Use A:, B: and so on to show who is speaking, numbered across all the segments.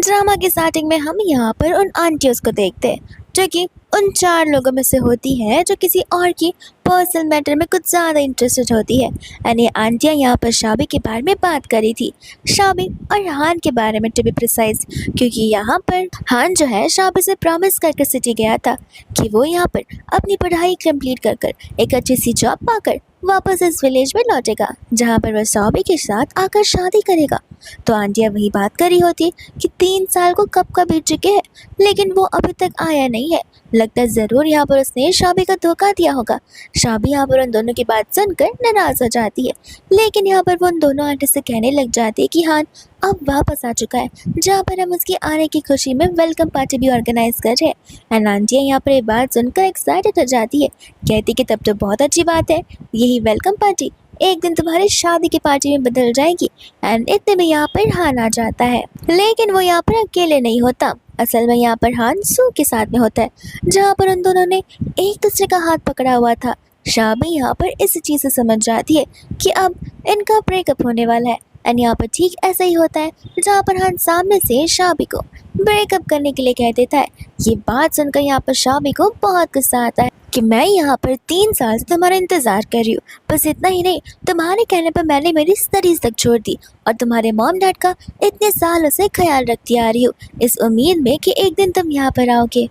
A: Drama की starting में हम यहाँ पर उन आंटियों को देखते हैं जो कि उन 4 लोगों में से होती है जो किसी और की पर्सनल मैटर में कुछ ज़्यादा इंटरेस्टेड होती है। एंड ये आंटियाँ यहाँ पर शाबी के बारे में बात करी थी, शाबी और हान के बारे में टू बी प्रिसाइज, क्योंकि यहाँ पर हान जो है शाबी से प्रॉमिस करके सिटी गया था कि वो यहाँ पर अपनी पढ़ाई कंप्लीट कर कर एक अच्छी सी जॉब पाकर वापस इस विलेज में लौटेगा जहाँ पर वह शाबी के साथ आकर शादी करेगा। तो आंटियाँ वही बात कर रही होती कि 3 साल को कब का बीत चुके हैं लेकिन वो अभी तक आया नहीं है। लगता है ज़रूर यहाँ पर उसने शाबी का धोखा दिया होगा। शाबी यहाँ पर उन दोनों की बात सुनकर नाराज़ हो जाती है, लेकिन यहाँ पर वो उन दोनों आंटी से कहने लग जाती है कि हाँ अब वापस आ चुका है जहाँ पर हम उसके आने की खुशी में वेलकम पार्टी भी ऑर्गेनाइज कर रहे हैं। एंड आंटियाँ यहाँ पर ये बात सुनकर एक्साइटेड हो जाती है, कहती कि तब तो बहुत अच्छी बात है, यही वेलकम पार्टी एक दिन तुम्हारी शादी की पार्टी में बदल जाएगी। एंड इतने में यहाँ पर हान आ जाता है, लेकिन वो यहाँ पर अकेले नहीं होता। असल में यहाँ पर हान सू के साथ में होता है, जहाँ पर उन दोनों ने एक दूसरे का हाथ पकड़ा हुआ था। शाबी यहाँ पर इस चीज़ से समझ जाती है कि अब इनका ब्रेकअप होने वाला है। एंड यहाँ पर ठीक ऐसा ही होता है जहाँ पर हान सामने से शाबी को ब्रेकअप करने के लिए कह देता है। ये बात सुनकर यहाँ पर शाबी को बहुत गुस्सा आता है कि मैं यहाँ पर 3 साल से तुम्हारा इंतज़ार कर रही हूँ, बस इतना ही नहीं तुम्हारे कहने पर मैंने मेरी स्टडीज़ तक छोड़ दी और तुम्हारे मॉम डैड का इतने सालों से ख्याल रखती आ रही हूँ इस उम्मीद में कि एक दिन तुम यहाँ पर आओगे।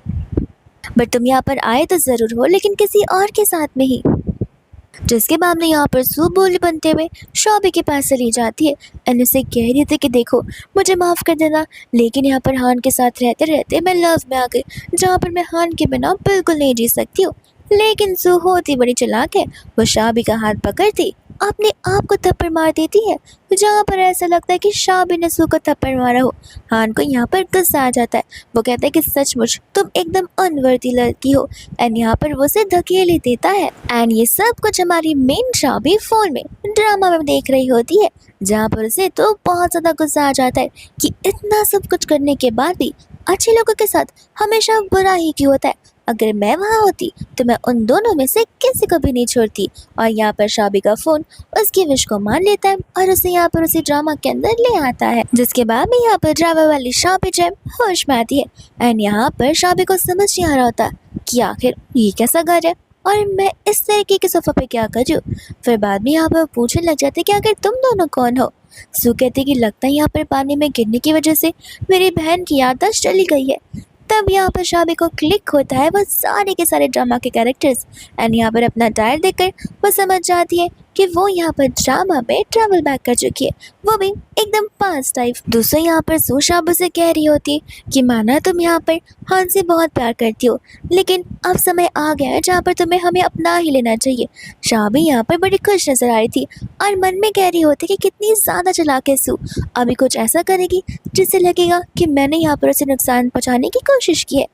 A: बट तुम यहाँ पर आए तो ज़रूर हो, लेकिन किसी और के साथ में ही। जिसके बाद में यहाँ पर सू बोली बनते हुए शाबी के पास चली जाती है एंड उसे कह रही थी कि देखो मुझे माफ़ कर देना, लेकिन यहाँ पर हान के साथ रहते रहते मैं लव में आ गई जहाँ पर मैं हान के बिना बिल्कुल नहीं जी सकती हूँ। लेकिन सू होती बड़ी चालाक है, वो शाबी का हाथ पकड़ती अपने आप को थप्पड़ मार देती है जहाँ पर ऐसा लगता है कि शाबी ने सू को थप्पड़ मारा हो। हान को यहाँ पर गुस्सा आ जाता है, वो कहता है कि सचमुच तुम एकदम अनवर्दी लड़की हो एंड यहाँ पर वो उसे धकेले देता है। एंड ये सब कुछ हमारी मेन शाबी फोन में ड्रामा में देख रही होती है, जहाँ पर उसे तो बहुत ज़्यादा गुस्सा आ जाता है कि इतना सब कुछ करने के बाद भी अच्छे लोगों के साथ हमेशा बुरा ही क्यों होता है। अगर मैं वहाँ होती तो मैं उन दोनों में से किसी को भी नहीं छोड़ती। और यहाँ पर शाबी का फ़ोन उसकी विश को मान लेता है और उसे यहाँ पर उसी ड्रामा के अंदर ले आता है, जिसके बाद में यहाँ पर ड्रामा वाली शाबी जैम होश में आती है। एंड यहाँ पर शाबी को समझ नहीं आ रहा होता कि आखिर ये कैसा घर है और मैं इस तरीके के सोफा पे क्या कर रही हूँ। फिर बाद में यहाँ पर पूछने लग जाते कि आखिर तुम दोनों कौन हो। सू कहती कि लगता है यहाँ पर पानी में गिरने की वजह से मेरी बहन की याददाश्त चली गई है। तब यहाँ पर शाबी को क्लिक होता है वो सारे के सारे ड्रामा के कैरेक्टर्स एंड यहाँ पर अपना डायल देखकर वो समझ जाती है कि वो यहाँ पर ड्रामा में ट्रैवल बैक कर चुकी है, वो भी एकदम पास्ट टाइप। दूसरा यहाँ पर सू शाबू से कह रही होती कि माना तुम यहाँ पर हान से बहुत प्यार करती हो, लेकिन अब समय आ गया है जहाँ पर तुम्हें हमें अपना ही लेना चाहिए। शाबी यहाँ पर बड़ी खुश नजर आ रही थी और मन में कह रही होती कि कितनी ज़्यादा चालाक है सू, अभी कुछ ऐसा करेगी जिससे लगेगा कि मैंने यहाँ पर उसे नुकसान पहुँचाने की कोशिश की है,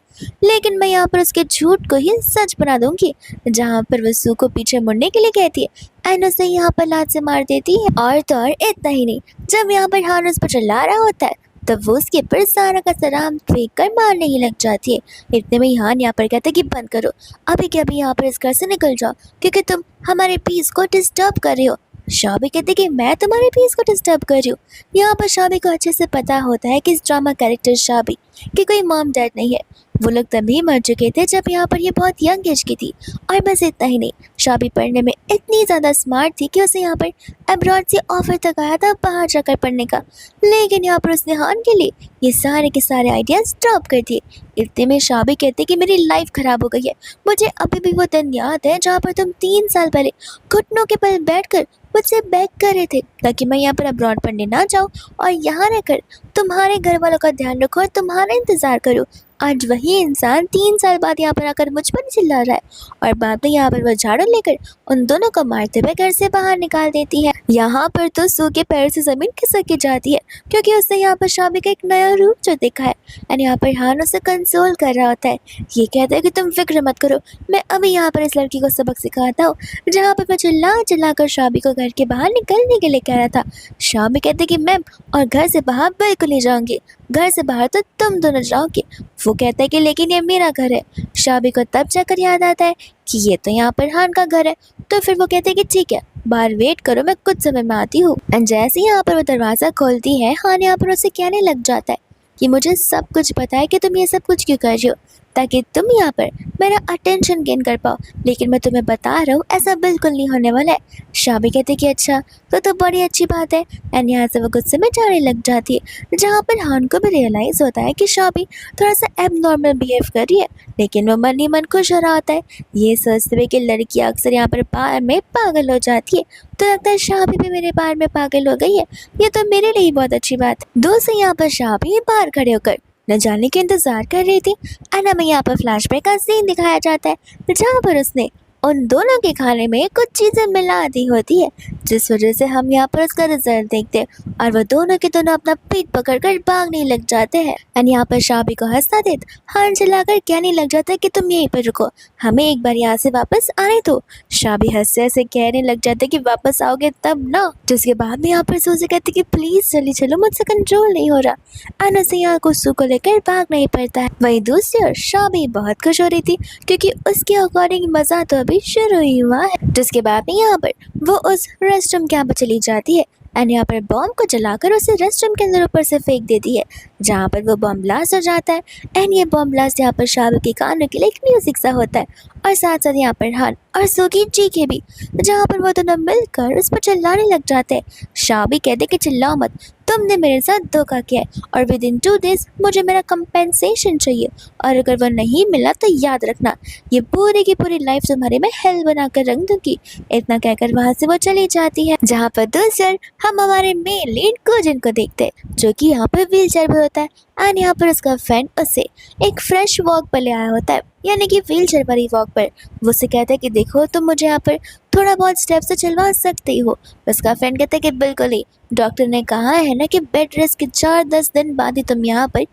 A: लेकिन मैं यहाँ पर उसके झूठ को ही सच बना दूंगी। जहाँ पर वो सू को पीछे मुड़ने के लिए कहती है एंड उसे यहाँ पर लात से मार देती है। और तो और इतना ही नहीं, जब यहाँ पर हान उस पर चिल्ला रहा होता है तब वो उसके ऊपर सारा का सलाम फेंक कर मारने ही लग जाती है। इतने में हान यहाँ पर कहता है कि बंद करो, अभी के अभी यहाँ पर इस घर से निकल जाओ क्योंकि तुम हमारे पीस को डिस्टर्ब कर रहे हो। शाबी कहती कि मैं तुम्हारे पीस को डिस्टर्ब कर रही हूँ। यहाँ पर शाबी को अच्छे से पता होता है कि इस ड्रामा कैरेक्टर शाबी कि कोई मॉम डैड नहीं है, वो लोग तभी मर चुके थे जब यहाँ पर ये बहुत यंग एज की थी। और बस इतना ही नहीं, शाबी पढ़ने में इतनी ज़्यादा स्मार्ट थी कि उसे यहाँ पर अब्रॉड से ऑफर तक आया था बाहर जाकर पढ़ने का, लेकिन यहाँ पर उसने हान के लिए ये सारे के सारे आइडियाज़ ड्रॉप कर दिए। इतने में शाबी कहते कि मेरी लाइफ ख़राब हो गई है, मुझे अभी भी वो दिन याद है जहाँ पर तुम 3 साल पहले घुटनों के बल बैठकर मुझसे बेग कर रहे थे ताकि मैं यहाँ पर अब्रॉड पढ़ने ना जाऊँ और यहाँ रहकर तुम्हारे घर वालों का ध्यान रखो और तुम्हारा इंतज़ार करूँ। आज वही इंसान 3 साल बाद यहाँ पर आकर मुझ पर चिल्ला रहा है और बाद में यहाँ पर वह झाड़ू लेकर उन दोनों को मारते हुए घर से बाहर निकाल देती है। यहाँ पर तो सू के पैर से ज़मीन खिसक के जाती है क्योंकि उसने यहाँ पर शाबी का एक नया रूप जो देखा है। एंड यहाँ पर हान उसे कंसोल कर रहा होता है, ये कहता है कि तुम फिक्र मत करो, मैं अभी यहाँ पर इस लड़की को सबक सिखाता हूँ। जहाँ पर मैं चिल्ला कर शाबी को घर के बाहर निकलने के लिए कह रहा था, शाबी कहते कि मैम और घर से बाहर बिल्कुल नहीं जाऊँगी, घर से बाहर तो तुम दोनों जाओगे। वो कहता है कि लेकिन ये मेरा घर है। शाबी को तब जाकर याद आता है कि ये तो यहाँ पर हान का घर है। तो फिर वो कहते हैं कि ठीक है बाहर वेट करो, मैं कुछ समय में आती हूँ। एंड जैसे ही यहाँ पर वो दरवाज़ा खोलती है हान यहाँ पर उसे कहने लग जाता है कि मुझे सब कुछ पता है कि तुम ये सब कुछ क्यों कर रही हो, ताकि तुम यहाँ पर मेरा अटेंशन गेन कर पाओ। लेकिन मैं तुम्हें बता रहा हूँ ऐसा बिल्कुल नहीं होने वाला है। शाबी कहती कि अच्छा तो बड़ी अच्छी बात है। एंड यहाँ से वो गुस्से में जाने लग जाती है, जहाँ पर हान को भी रियलाइज़ होता है कि शाबी थोड़ा सा एबनॉर्मल बिहेव कर रही है। लेकिन वो मन ही मन खुश हो रहा होता है, ये सोचते हुए कि लड़कियाँ अक्सर यहाँ पर प्यार में पागल हो जाती है। तो लगता है शाबी भी मेरे प्यार में पागल हो गई है, ये तो मेरे लिए बहुत अच्छी बात है। दोस्त यहाँ पर शाबी बाहर खड़े होकर न जाने के इंतजार कर रही थी। एंड हमें यहाँ पर फ्लैशबैक का सीन दिखाया जाता है, जहाँ पर उसने उन दोनों के खाने में कुछ चीज़ें मिला दी होती है, जिस वजह से हम यहाँ पर उसका रिजल्ट देखते हैं और वो दोनों के दोनों अपना पीठ पकड़कर भागने लग जाते हैं। एंड यहाँ पर शाबी को हंसता देख हान चिल्लाकर कहने लग जाता है कि तुम यहीं पर रुको, हमें एक बार यहाँ से वापस आने दो। शाबी हंसते हंसते कहने लग जाते कि वापस आओगे तब ना। जिसके बाद में यहाँ पर सूजी कहती कि प्लीज जल्दी चलो, मुझसे कंट्रोल नहीं हो रहा। एंड उसे यहाँ कुसु को लेकर भागना ही पड़ता है। वही दूसरी ओर शाबी बहुत खुश हो रही थी, क्योंकि उसके अकॉर्डिंग मजा तो अभी शुरू ही हुआ है। जिसके बाद में यहाँ पर वो उस रेस्टरूम के यहाँ पर चली जाती है एंड यहाँ पर बॉम्ब को जलाकर उसे रेस्टरूम के अंदर ऊपर से फेंक देती है, जहाँ पर वो बॉम्ब ब्लास्ट हो जाता है। एंड ये बॉम्ब ब्लास्ट यहाँ पर शाबी के कानों के लिए एक म्यूजिक सा होता है, और साथ साथ यहाँ पर हान और सूगी चीखे भी, जहाँ पर वो दोनों मिलकर उस पर चिल्लाने लग जाते हैं। शाबी कहते कि चिल्लाओ मत, तुमने मेरे साथ धोखा किया है और विद इन 2 days मुझे मेरा कंपेंसेशन चाहिए, और अगर वो नहीं मिला तो याद रखना ये पूरी की पूरी लाइफ तुम्हारे मैं हेल बना कर रख दूंगी। इतना कहकर वहाँ से वो चली जाती है, जहाँ पर दूसरी हम हमारे मेन लीड गोजिन को देखते हैं, जो कि यहाँ पर व्हील चेयर पर होता है। एंड यहाँ पर उसका फ्रेंड उसे एक फ्रेश वॉक पर ले आया होता है, यानी कि व्हील चेयर पर ही वॉक पर। वो उसे कहता है कि देखो तुम मुझे यहाँ पर थोड़ा बहुत स्टेप से चलवा सकते हो। उसका फ्रेंड कहता है कि बिल्कुल ही, डॉक्टर ने कहा है ना कि बेड रेस्ट के 4-10 दिन बाद ही तुम यहाँ पर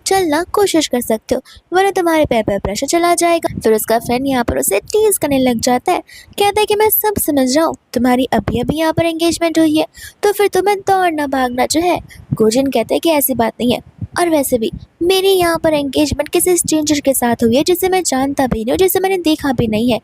A: चलना कोशिश कर सकते हो, वरना तुम्हारे पैर पर प्रेशर चला जाएगा। फिर उसका फ्रेंड यहाँ पर उसे टीज करने लग जाता है, कहता है कि मैं सब समझ रहा हूँ, तुम्हारी अभी अभी यहाँ पर एंगेजमेंट हुई है, तो फिर तुम्हें दौड़ना भागना जो है। गोजिन कहते हैं कि ऐसी बात नहीं है, और वैसे भी मेरी यहाँ पर एंगेजमेंट किसी स्ट्रेंजर के साथ हुई है, जिसे मैं जानता भी नहीं हूँ, जिसे मैंने देखा भी नहीं है।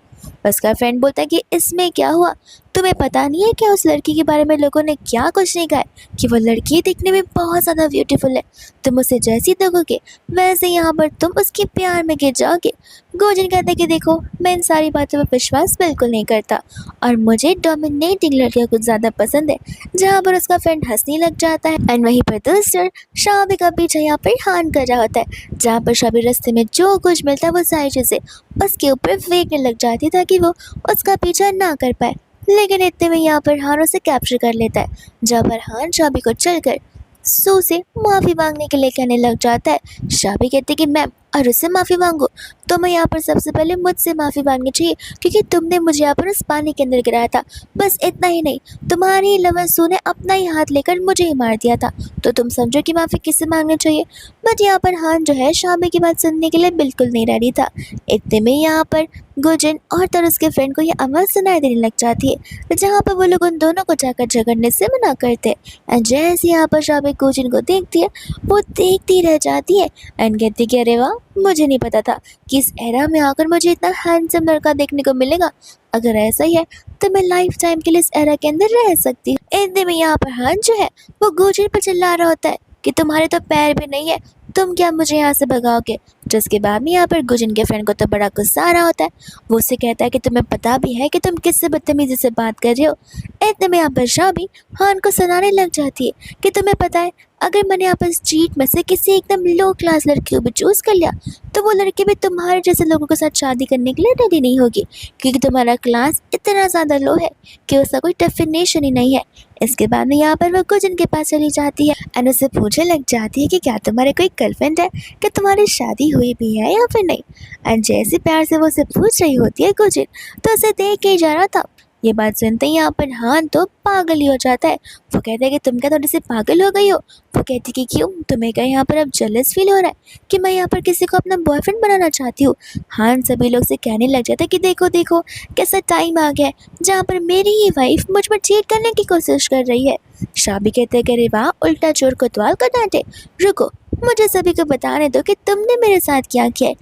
A: उसका फ्रेंड बोलता है कि इसमें क्या हुआ, तुम्हें पता नहीं है क्या उस लड़की के बारे में लोगों ने क्या कुछ नहीं कहा है, कि वो लड़की दिखने में बहुत ज़्यादा ब्यूटीफुल है, तुम उसे जैसी देखोगे वैसे यहाँ पर तुम उसके प्यार में गिर जाओगे। गोजिन कहते हैं कि देखो मैं इन सारी बातों पर विश्वास बिल्कुल नहीं करता, और मुझे डोमिनेटिंग लड़कियाँ कुछ ज़्यादा पसंद है। जहाँ पर उसका फ्रेंड हंसने लग जाता है। एंड वहीं पर दूसरा शाबी का पीछा यहाँ पर हान कर रहा होता है, जहाँ पर शाबी रास्ते में जो कुछ मिलता है वो सारी चीज़ें उसके ऊपर फेंकने लग जाती है, ताकि वो उसका पीछा ना कर पाए। लेकिन इतने में यहाँ पर हान उसे कैप्चर कर लेता है, जहाँ पर हान शाबी को चलकर सू से माफ़ी मांगने के लिए कहने लग जाता है। शाबी कहती कि मैम और उससे माफ़ी मांगो, तो मैं यहाँ पर सबसे पहले मुझसे माफ़ी मांगनी चाहिए, क्योंकि तुमने मुझे यहाँ पर उस पानी के अंदर गिराया था। बस इतना ही नहीं, तुम्हारी लवर सू ने अपना ही हाथ लेकर मुझे ही मार दिया था, तो तुम समझो कि माफ़ी किससे मांगनी चाहिए। बट यहाँ पर हान जो है शाबी की बात सुनने के लिए बिल्कुल नहीं रेडी था। इतने में यहाँ पर गुजिन और तर उसके फ्रेंड को ये आवाज़ सुनाई देने लग जाती है, जहाँ पर वो लोग उन दोनों को जाकर झगड़ने से मना करते हैं। एंड जैसे यहाँ पर शाबी गुजिन को देखती है, वो देखती रह जाती है एंड कहती कि अरे वाह, मुझे नहीं पता था कि इस एरा में आकर मुझे इतना हैंडसम लड़का देखने को मिलेगा। अगर ऐसा ही है तो मैं लाइफ टाइम के लिए इस एरा के अंदर रह सकती हूँ। इतने में यहाँ पर हान जो है वो गुजिन पर चिल्ला रहा होता है कि तुम्हारे तो पैर भी नहीं है, तुम क्या मुझे यहाँ से भगाओगे। जिसके बाद में यहाँ पर गुजिन के फ्रेंड को तो बड़ा गुस्सा आ रहा होता है। वो उससे कहता है कि तुम्हें पता भी है कि तुम किससे बदतमीजी से बात कर रहे हो। इतने में यहाँ पर शाबी हान को सुनाने लग जाती है कि तुम्हें पता है, अगर मैंने यहाँ पर स्ट्रीट में से किसी एकदम लो क्लास लड़की को भी चूज़ कर लिया, तो वो लड़की भी तुम्हारे जैसे लोगों के साथ शादी करने के लिए रेडी नहीं होगी, क्योंकि तुम्हारा क्लास इतना ज़्यादा लो है कि उसका कोई डेफिनेशन ही नहीं है। इसके बाद में यहाँ पर वो गुजिन के पास चली जाती है एंड उससे पूछने लग जाती है कि क्या तुम्हारे कोई गर्लफ्रेंड है, कि तुम्हारी शादी हुई भी है या फिर नहीं। एंड जैसे प्यार से वो उसे पूछ रही होती है गुजिन, तो उसे देख के ही जा रहा था। ये बात सुनते ही यहाँ पर हान तो पागल ही हो जाता है। वो कहता है कि तुम क्या थोड़ी सी पागल हो गई हो। वो कहती कि क्यों, तुम्हें क्या यहाँ पर अब जेलस फील हो रहा है कि मैं यहाँ पर किसी को अपना बॉयफ्रेंड बनाना चाहती हूँ। हान सभी लोग से कहने लग जाता है कि देखो देखो कैसा टाइम आ गया है जहाँ पर मेरी ही वाइफ मुझ पर चीट करने की कोशिश कर रही है। शाबी कहते हैं कि अरे वाह, उल्टा चोर कोतवाल का डांटे। रुको, मुझे सभी को बताने दो कि तुमने मेरे साथ क्या किया है।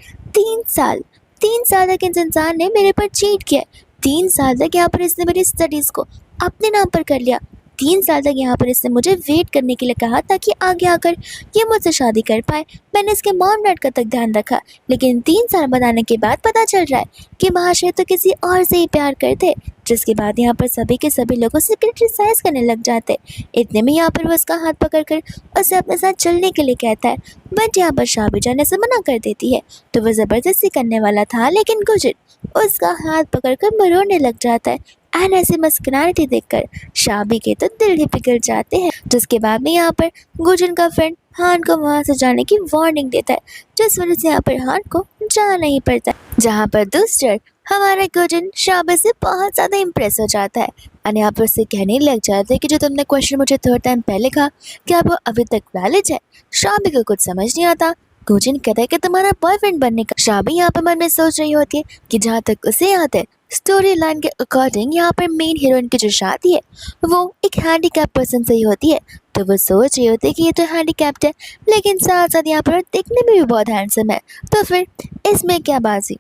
A: 3 साल तक इस इंसान ने मेरे पर चीट किया है। 3 साल तक यहाँ पर इसने मेरी स्टडीज़ को अपने नाम पर कर लिया। 3 साल तक यहाँ पर इसने मुझे वेट करने के लिए कहा ताकि आगे आकर ये मुझसे शादी कर पाए। मैंने इसके मॉम डैड का तक ध्यान रखा, लेकिन 3 साल बताने के बाद पता चल रहा है कि महाशय तो किसी और से ही प्यार करते, जिसके बाद यहाँ पर सभी के सभी लोगों से क्रिटिसाइज करने लग जाते। इतने में यहाँ पर वो उसका हाथ पकड़कर उसे अपने साथ चलने के लिए कहता है, बट यहाँ पर शाबी जाने से मना कर देती है। तो वो ज़बरदस्ती करने वाला था, लेकिन गुजर उसका हाथ पकड़कर मरोने लग जाता है। एंड ऐसी मस्कुराहट देखकर शाबी के तो दिल ही पिघल जाते हैं। जिसके बाद में यहाँ पर गुजन का फ्रेंड हान को वहाँ से जाने की वार्निंग देता है, जिस वजह से यहाँ पर हान को जाना ही पड़ता है। जहाँ पर दूसरा हमारा गुजन शाबी से बहुत ज़्यादा इम्प्रेस हो जाता है और यहाँ पर उससे कहने लग जाता है कि जो तुमने क्वेश्चन मुझे थोड़ा टाइम पहले कहा, क्या वो अभी तक वैलिड है? शाबी को कुछ समझ नहीं आता। गुजन कहता है कि तुम्हारा बॉयफ्रेंड बनने का। शाबी यहाँ पर मन में सोच रही होती है कि जहाँ तक उसे याद है, स्टोरी लाइन के अकॉर्डिंग यहाँ पर मेन हीरोइन की जो शादी है वो एक हैंडीकैप पर्सन से ही होती है। तो वो सोच रही होती है कि ये तो हैंडीकैप्ड है, लेकिन साथ साथ यहाँ पर देखने में भी बहुत हैंडसम है, तो फिर इसमें क्या बाजी।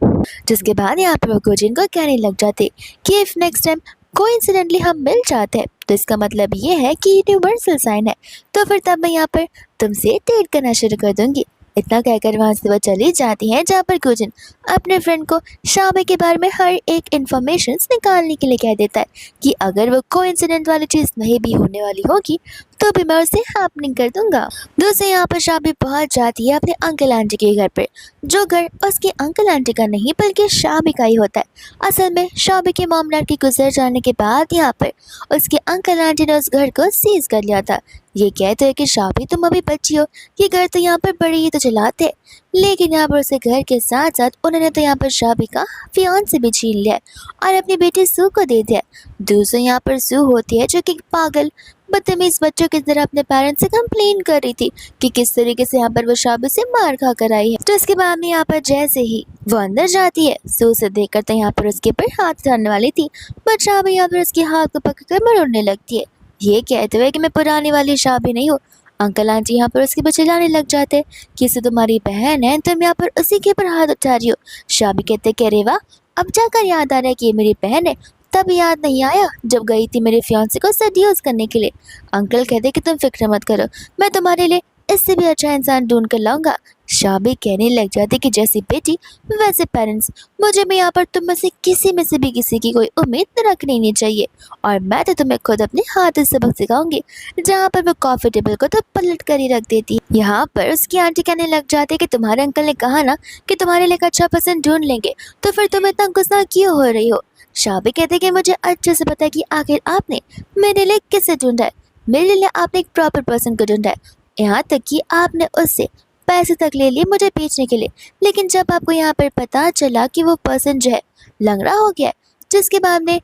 A: जिसके बाद यहाँ पर वो गुजिन को कहने लग जाते कि इफ नेक्स्ट टाइम कोइंसिडेंटली हम मिल जाते हैं तो इसका मतलब ये है कि यूनिवर्सल साइन है, तो फिर तब मैं यहाँ पर तुमसे डेट करना शुरू कर दूंगी। इतना कहकर वहाँ से वो चली जाती है, जहाँ पर गुजन अपने फ्रेंड को शाबी के बारे में हर एक इन्फॉर्मेशन निकालने के लिए कह देता है कि अगर वो कोइंसिडेंट वाली चीज़ नहीं भी होने वाली होगी तो भी मैं उसे हैपनिंग कर दूंगा। दूसरे यहाँ पर शाबी पहुँच जाती है अपने अंकल आंटी के घर पर, जो घर उसके अंकल आंटी का नहीं बल्कि शाबी का ही होता है। असल में शाबी के मॉम डैड के गुजर जाने के बाद यहाँ पर उसके अंकल आंटी ने उस घर को सीज कर लिया था। ये कहते हैं कि शाबी तुम अभी बच्ची हो, ये घर तो यहाँ पर बड़ी ही तो चलाते, लेकिन यहाँ पर उसे घर के साथ साथ उन्होंने तो यहाँ पर शाबी का फियांसे भी छीन लिया और अपनी बेटी सू को दे दिया। दूसरी यहाँ पर सू होती है जो कि पागल बदतमीज बच्चों की तरह अपने पेरेंट्स से कंप्लेन कर रही थी कि किस तरीके से यहाँ पर वो शाबी से मार खा कर आई है। तो इसके बाद में यहाँ पर जैसे ही वो अंदर जाती है, सू से देखकर तो यहाँ पर उसके ऊपर हाथ उठाने वाली थी, बट शाबी यहाँ पर उसके हाथ को पकड़कर मरोड़ने लगती है, ये कहते हुए कि मैं पुरानी वाली शाबी नहीं हूँ। अंकल आंटी यहाँ पर उसके बच्चे लाने लग जाते कि इसे तुम्हारी बहन है, तुम यहाँ पर उसी के ऊपर हाथ उठा रही हो। शाबी कहते कि अरे वाह, अब जाकर याद आ रहा है कि ये मेरी बहन है, तब याद नहीं आया जब गई थी मेरे फियांसे को सेड्यूस करने के लिए। अंकल कहते कि तुम फिक्र मत करो, मैं तुम्हारे लिए इससे भी अच्छा इंसान ढूंढ कर लाऊंगा। शाबी कहने लग जाती कि जैसी बेटी वैसे पेरेंट्स, मुझे भी यहाँ पर तुम में से भी किसी की कोई उम्मीद रखनी नहीं चाहिए, और मैं तो तुम्हें खुद अपने हाथ से सबक सिखाऊंगी। जहाँ पर वो कॉफी टेबल को तो पलट कर ही रख देती। यहाँ पर उसकी आंटी कहने लग जाती कि तुम्हारे अंकल ने कहा ना कि तुम्हारे लिए अच्छा पसंद ढूंढ लेंगे, तो फिर तुम इतना गुस्सा क्यों हो रही हो। शाबी कहते कि मुझे अच्छे से पता है कि आखिर आपने मेरे लिए किसे ढूंढा है। मेरे लिए आपने एक प्रॉपर पर्सन को ढूंढा है, यहाँ तक कि आपने उससे पैसे तक ले लिए मुझे बेचने के लिए, लेकिन जब आपको यहाँ पर पता चला कि वो पर्सन जो है लंगड़ा हो गया है, जिसके बाद में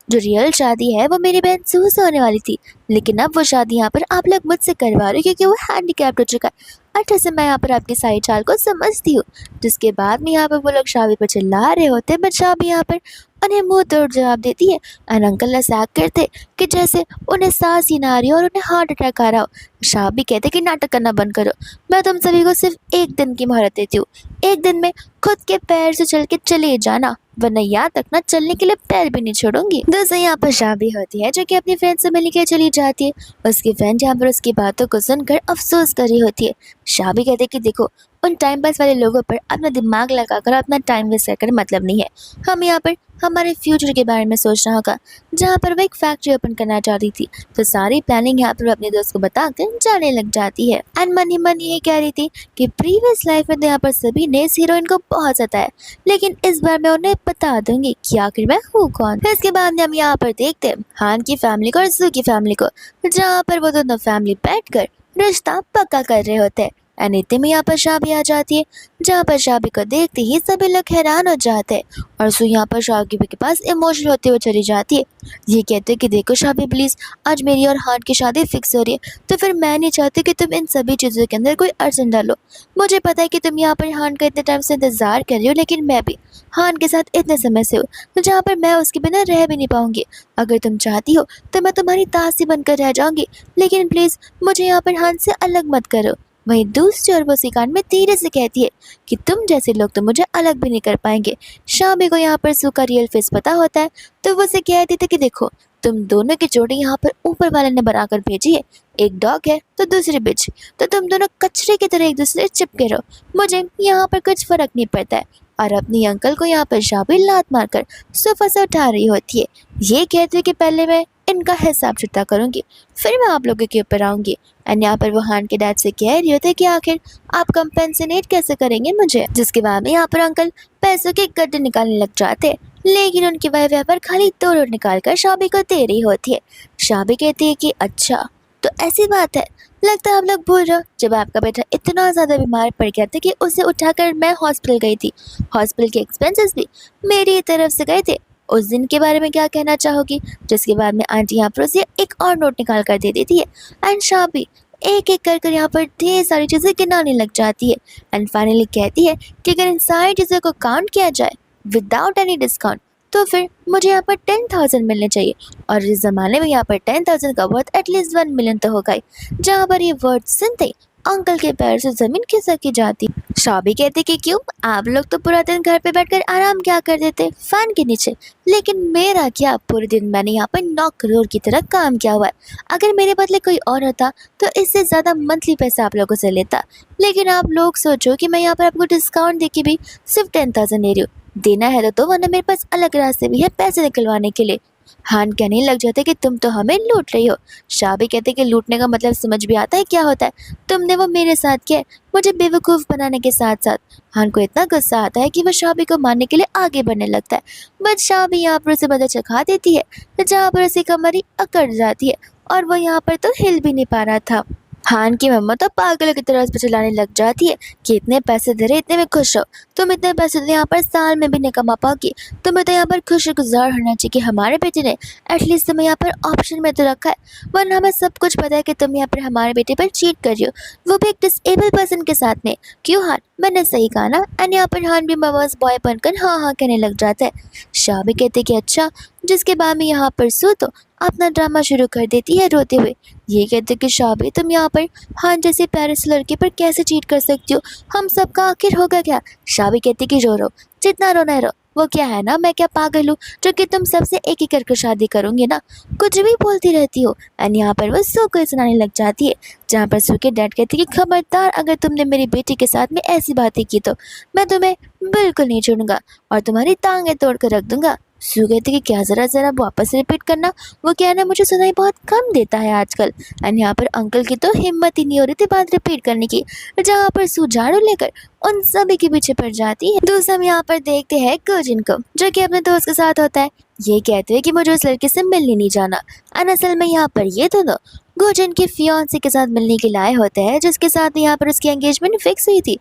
A: जो रियल शादी है वो मेरी बहन सू से होने वाली थी, लेकिन अब वो शादी यहाँ पर आप लोग मुझसे करवा रहे हो क्योंकि वो हैंडीकैप्ड हो चुका है। अच्छे से मैं यहाँ पर आपकी सारी चाल को समझती हूँ। जिसके बाद में यहाँ पर वो लोग शाबी पर चिल्ला रहे होते, बट शाबी यहाँ पर उन्हें मुंह तोड़ जवाब देती है। एंड अंकल ऐसा करते कि जैसे उन्हें सांस ही ना आ रही हो और उन्हें हार्ट अटैक आ रहा हो। शाबी कहते कि नाटक करना बंद करो, मैं तुम सभी को सिर्फ एक दिन की मोहलत देती हूँ। एक दिन में खुद के पैर से चल के चले जाना, वरना याद रखना चलने के लिए पैर भी नहीं छोड़ूंगी। दोस्तों यहाँ पर शाबी होती है जो कि अपनी फ्रेंड से मिल के चली जाती है। उसकी फ्रेंड यहाँ पर उसकी बातों को सुनकर अफसोस कर रही होती है। शाबी कहते कि देखो, उन टाइम पास वाले लोगों पर अपना दिमाग लगाकर अपना टाइम वेस्ट कर मतलब नहीं है। हम यहाँ पर हमारे फ्यूचर के बारे में सोचना होगा। जहाँ पर वो एक फैक्ट्री ओपन करना चाह रही थी, तो सारी प्लानिंग यहाँ पर अपने दोस्त को बताकर जाने लग जाती है। एंड मन ही मन ये कह रही थी कि प्रीवियस लाइफ में तो यहाँ पर सभी ने इस हीरोइन को बहुत सताया, लेकिन इस बार मैं उन्हें बता दूंगी कि आखिर मैं हूँ कौन। फिर इसके बाद हम यहाँ पर देखते हैं हान की फैमिली को और सू की फैमिली को, जहाँ पर वो दोनों फैमिली बैठकर रिश्ता पक्का कर रहे होते हैं। एंड इतने में यहाँ पर शाबी आ जाती है, जहाँ पर शाबी को देखते ही सभी लोग हैरान हो जाते हैं और सू यहाँ पर शाबी के पास इमोशनल होते हुए चली जाती है। ये कहते हैं कि देखो शाबी प्लीज़, आज मेरी और हान की शादी फिक्स हो रही है, तो फिर मैं नहीं चाहती कि तुम इन सभी चीज़ों के अंदर कोई अड़चन डालो। मुझे पता है कि तुम यहाँ पर हान का इतने टाइम से इंतज़ार कर रही हो, लेकिन मैं भी हान के साथ इतने समय से हूँ, तो जहाँ पर मैं उसके बिना रह भी नहीं पाऊँगी। अगर तुम चाहती हो तो मैं तुम्हारी दासी बनकर रह जाऊँगी, लेकिन प्लीज़ मुझे यहाँ पर हान से अलग मत करो। वहीं दूसरी ओर वो सिकान में धीरे से कहती है कि तुम जैसे लोग तो मुझे अलग भी नहीं कर पाएंगे। शाबी को यहाँ पर सू का रियल फेस पता होता है, तो वो उसे कहती थी कि देखो, तुम दोनों की जोड़ी यहाँ पर ऊपर वाले ने बनाकर भेजी है। एक डॉग है तो दूसरी बिच, तो तुम दोनों कचरे की तरह एक दूसरे से चिपके रहो। मुझे यहाँ पर कुछ फर्क नहीं पड़ता है। और अपनी अंकल को यहाँ पर शाबी लात मारकर सोफा से उठा रही होती है। ये कहते हुए कि पहले मैं इनका हिसाब छुट्टा करूंगी, फिर मैं आप लोगों के ऊपर आऊंगी। एंड यहाँ पर वो हान के डैड से कह रही होती है कि आखिर आप कंपेंसेट कैसे करेंगे मुझे। जिसके बाद में यहाँ पर अंकल पैसों के गड्ढे निकालने लग जाते हैं, लेकिन उनकी वाइफ यहाँ पर खाली 2 नोट निकाल कर शाबी को दे रही होती है। शाबी कहती है कि अच्छा तो ऐसी बात है, लगता है आप लोग भूल रहे हो जब आपका बेटा इतना ज़्यादा बीमार पड़ गया था कि उसे उठाकर मैं हॉस्पिटल गई थी। हॉस्पिटल के एक्सपेंसेस भी मेरी तरफ से गए थे। उस दिन के बारे में क्या कहना चाहोगी। जिसके बाद में आंटी यहाँ पर उसे एक और नोट निकाल कर दे देती है। एंड शाबी एक एक कर कर यहाँ पर ढेर सारी चीज़ें गिनाने लग जाती है। एंड फाइनली कहती है कि अगर इन सारी चीज़ों को काउंट किया जाए विदाउट एनी डिस्काउंट तो फिर मुझे यहाँ पर 10,000 मिलने चाहिए। और इस ज़माने में यहाँ पर 10,000 का वर्थ एटलीस्ट 1 मिलियन तो होगा ही। जहाँ पर ये वर्ड सुनते ही अंकल के पैर से ज़मीन खिसक जाती। शाबी कहती कि क्यों, आप लोग तो पूरा दिन घर पे बैठकर आराम क्या कर देते फैन के नीचे, लेकिन मेरा क्या, पूरे दिन मैंने यहाँ पर 9 करोड़ की तरह काम किया हुआ है। अगर मेरे बदले कोई और होता तो इससे ज़्यादा मंथली पैसा आप लोगों से लेता, लेकिन आप लोग सोचो कि मैं यहाँ पर आपको डिस्काउंट दे के भी सिर्फ 10,000 ले रही हूँ। देना है तो वरना मेरे पास अलग रास्ते भी है पैसे निकलवाने के लिए। हान कहने लग जाते कि तुम तो हमें लूट रही हो। शाबी कहते कि लूटने का मतलब समझ भी आता है क्या होता है, तुमने वो मेरे साथ किया, मुझे बेवकूफ़ बनाने के साथ साथ। हान को इतना गुस्सा आता है कि वह शाबी को मारने के लिए आगे बढ़ने लगता है, बट शाबी यहाँ पर उसे मदद चखा देती है, जहाँ पर उसे कमरी अकड़ जाती है और वो यहाँ पर तो हिल भी नहीं पा रहा था। हान की मम्मा तो पागलों की तरह उस पर चिल्लाने लग जाती है कि इतने पैसे दे रहे, इतने में खुश हो तुम, इतने पैसे तो यहाँ पर साल में भी नहीं कमा पाओगी। तुम्हें तो यहाँ पर खुशगुजार होना चाहिए कि हमारे बेटे ने एटलीस्ट तुम्हें यहाँ पर ऑप्शन में तो रखा है, वरना हमें सब कुछ पता है कि तुम यहाँ पर हमारे बेटे पर चीट कर रही हो, वो भी एक डिसेबल पर्सन के साथ में। क्यों हान, मैंने सही कहा ना। एंड यहाँ पर हान भी ममाज बॉय बनकर हाँ हाँ कहने लग जाता है। शाबी कहते कि अच्छा, जिसके बाद में यहाँ पर सू तो अपना ड्रामा शुरू कर देती है रोते हुए। ये कहते कि शाबी तुम यहाँ पर हान जैसे प्यारे से लड़के पर कैसे चीट कर सकती हो, हम सबका आखिर होगा क्या। शाबी कहती कि रो जितना रोना है रो, वो क्या है ना, मैं क्या पागल हूँ जो कि तुम सबसे एक ही करके शादी करूंगी ना, कुछ भी बोलती रहती हो। एंड यहाँ पर वो सू को सुनाने लग जाती है, जहाँ पर सू के डैड कहती कि खबरदार अगर तुमने मेरी बेटी के साथ में ऐसी बातें की तो मैं तुम्हें बिल्कुल नहीं छोड़ूंगा और तुम्हारी टांगें तोड़ कर रख दूंगा। सू कहती कि क्या, ज़रा वापस रिपीट करना, वो क्या है ना, मुझे सुनाई बहुत कम देता है आजकल। एंड यहाँ पर अंकल की तो हिम्मत ही नहीं हो रही थी बात रिपीट करने की, जहाँ पर सू झाड़ू लेकर उन सभी के पीछे पड़ जाती है। दूसरा हम यहाँ पर देखते हैं गोजिन को, जो कि अपने दोस्त के साथ होता है। ये कहते हैं कि मुझे उस लड़के से मिलने नहीं जाना। असल में यहाँ पर ये दोनों गोजिन के फियांसे के साथ मिलने के लाए होते हैं, जिसके साथ यहाँ पर उसकी एंगेजमेंट फिक्स हुई थी।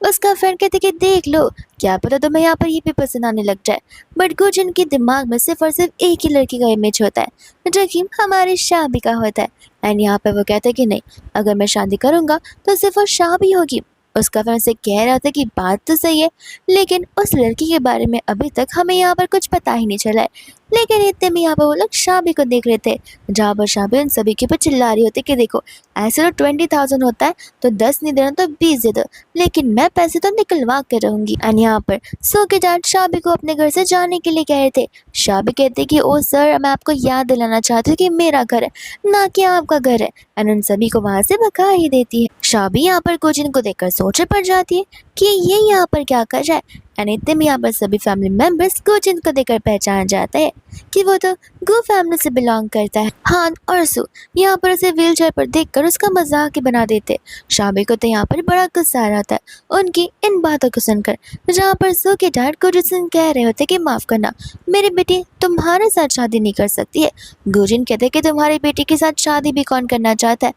A: उसका फ्रेंड कहते कि देख लो, क्या पता तुम्हें यहाँ पर ये भी पसंद आने लग जाए। बट गोजिन के दिमाग में सिर्फ और सिर्फ एक ही लड़की का इमेज होता है, जो कि हमारी शाबी का होता है। एंड यहाँ पर वो कहते हैं कि नहीं, अगर मैं शादी करूँगा तो सिर्फ वो शाबी होगी। उसका फ्रेंड से कह रहा था कि बात तो सही है, लेकिन उस लड़की के बारे में अभी तक हमें यहाँ पर कुछ पता ही नहीं चला है। लेकिन इतने में यहाँ पर वो लोग शाबी को देख रहे थे, जहाँ पर शाबी उन सभी के ऊपर चिल्ला रही होती कि देखो, ऐसे तो 20,000 होता है तो 10 नहीं देना तो 20 दे दो, लेकिन मैं पैसे तो निकलवा कर रहूंगी। एंड यहाँ पर सो के डैड शाबी को अपने घर से जाने के लिए कह रहे थे। शाबी कहते कि ओ सर, मैं आपको याद दिलाना चाहती हूँ कि मेरा घर है ना कि आपका घर है। एंड उन सभी को वहाँ से भगा ही देती है। शाबी यहाँ पर कोचिन को देखकर सोच पड़ जाती है कि ये यहाँ पर क्या कर रहा है। एंड इतने में यहाँ पर सभी फैमिली मेंबर्स कोचिन को देखकर पहचान जाते हैं कि वो तो गो फैमिली से बिलोंग करता है। हान और सू यहाँ पर उसे व्हील चेयर पर देखकर उसका मजाक ही बना देते। शाबी को तो यहाँ पर बड़ा गुस्सा आ रहा था उनकी इन बातों को सुनकर, जहाँ पर सू के डैड गुरजिन कह रहे होते कि माफ़ करना, मेरी बेटी तुम्हारे साथ शादी नहीं कर सकती है। गुरजिन कहते कि तुम्हारी बेटी के साथ शादी भी कौन करना चाहता है।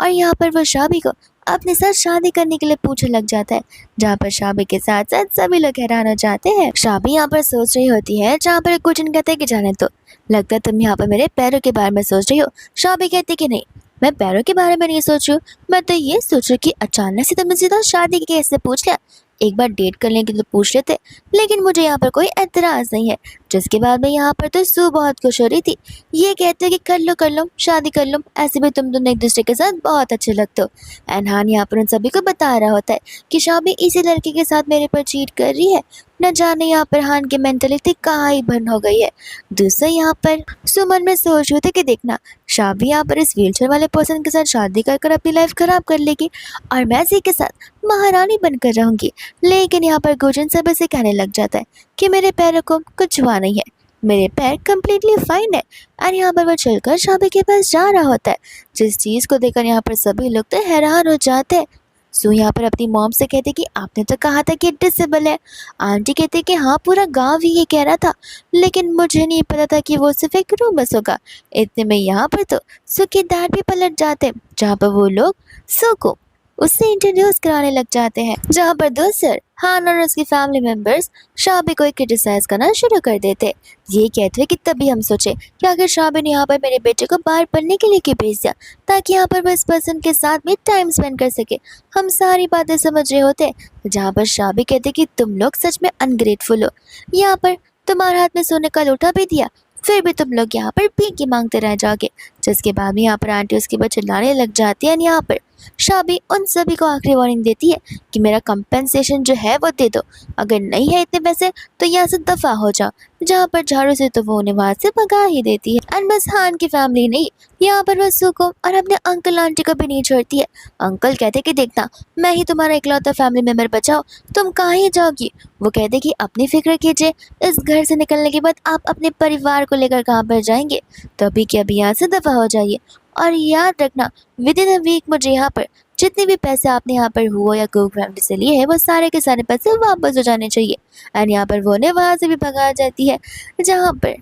A: और यहाँ पर वो शाबी को अपने साथ शादी करने के लिए पूछने लग जाता है, जहाँ पर शाबी के साथ साथ सभी लोग हैरान हो जाते हैं। शाबी यहाँ पर सोच रही होती है, जहाँ पर गुरजिन कहते हैं कि जाने तो, लगता है तुम यहाँ पर मेरे पैरों के बारे में सोच रही हो। शाबी कहती कि नहीं, मैं पैरों के बारे में नहीं सोच रही हूँ, मैं तो ये सोच रही कि अचानक से तुमने सीधा शादी की कैसे पूछ लिया। एक बार डेट करने के लिए पूछ लेते, लेकिन मुझे यहाँ पर कोई एतराज़ नहीं है। जिसके बाद में यहाँ पर तो सू बहुत खुश हो रही थी। ये कहते कि कर लो, शादी कर लो, ऐसे भी तुम दोनों एक दूसरे के साथ बहुत अच्छे लगते हो। एनहान यहाँ पर उन सभी को बता रहा होता है कि शाबी इसी लड़के के साथ मेरे पर चीट कर रही है। न जाने यहाँ पर हान की मेंटलिटी कहाँ ही बंद हो गई है। दूसरा यहाँ पर सुमन में सोच रहे थे कि देखना, शाबी यहाँ पर इस व्हीलचेयर वाले पर्सन के साथ शादी कर अपनी लाइफ खराब कर लेगी और मैं इसी के साथ महारानी बनकर रहूंगी। लेकिन यहाँ पर गुजन सब से कहने लग जाता है कि मेरे पैरों को कुछ हुआ नहीं है, मेरे पैर कम्प्लीटली फाइन है। और यहाँ पर वो चलकर शाबी के पास जा रहा होता है, जिस चीज़ को देखकर यहाँ पर सभी लोग तो हैरान हो जाते हैं। सू यहाँ पर अपनी मॉम से कहते कि आपने तो कहा था कि डिसेबल है। आंटी कहते कि हाँ, पूरा गांव ही ये कह रहा था, लेकिन मुझे नहीं पता था कि वो सिर्फ एक रूमर्स होगा। इतने में यहाँ पर तो सू के डैड भी पलट जाते, जहाँ पर वो लोग सू को उससे इंट्रोड्यूस कराने लग जाते हैं, जहाँ पर दूसर हान और उसकी फैमिली मेंबर्स शाबी को क्रिटिसाइज करना शुरू कर देते। ये कहते हैं कि तभी हम सोचे कि अगर शाबी ने यहाँ पर मेरे बेटे को बाहर पढ़ने के लिए क्यों भेज दिया, ताकि यहाँ पर वो इस पर्सन के साथ में टाइम स्पेंड कर सके। हम सारी बातें समझ रहे होते, जहाँ पर शाबी कहते कि तुम लोग सच में अनग्रेटफुल हो। यहाँ पर तुम्हारे हाथ में सोने का लोटा भी दिया, फिर भी तुम लोग यहाँ पर भीख मांगते रह जाओगे। जिसके बाद में यहाँ पर आंटी उसके बाद चिल्लाने लग जाती है। यहाँ पर शाबी उन सभी को आखिरी वार्निंग देती है कि मेरा कंपेंसेशन जो है वो दे दो, अगर नहीं है इतने पैसे तो यहाँ से दफा हो जाओ। जहाँ पर झाड़ू से तो वो उन्हें वहाँ से भगा ही देती है। एंड बस हान की फैमिली नहीं, यहाँ पर वो सू को और अपने अंकल आंटी को भी नहीं छोड़ती है। अंकल कहते कि देखना, मैं ही तुम्हारा इकलौता फैमिली मेम्बर बचाओ, तुम कहाँ ही जाओगी। वो कहते कि अपनी फिक्र कीजिए, इस घर से निकलने के बाद आप अपने परिवार को लेकर कहाँ पर जाएंगे, तभी कि अभी यहाँ से दफा हो जाइए। और याद रखना, विद इन अ वीक मुझे यहाँ पर जितने भी पैसे आपने यहाँ पर हुआ या कुक फैमिली से लिए हैं वो सारे के सारे पैसे वापस हो जाने चाहिए। एंड यहाँ पर वो ने वहाँ से भी भगा जाती है, जहाँ पर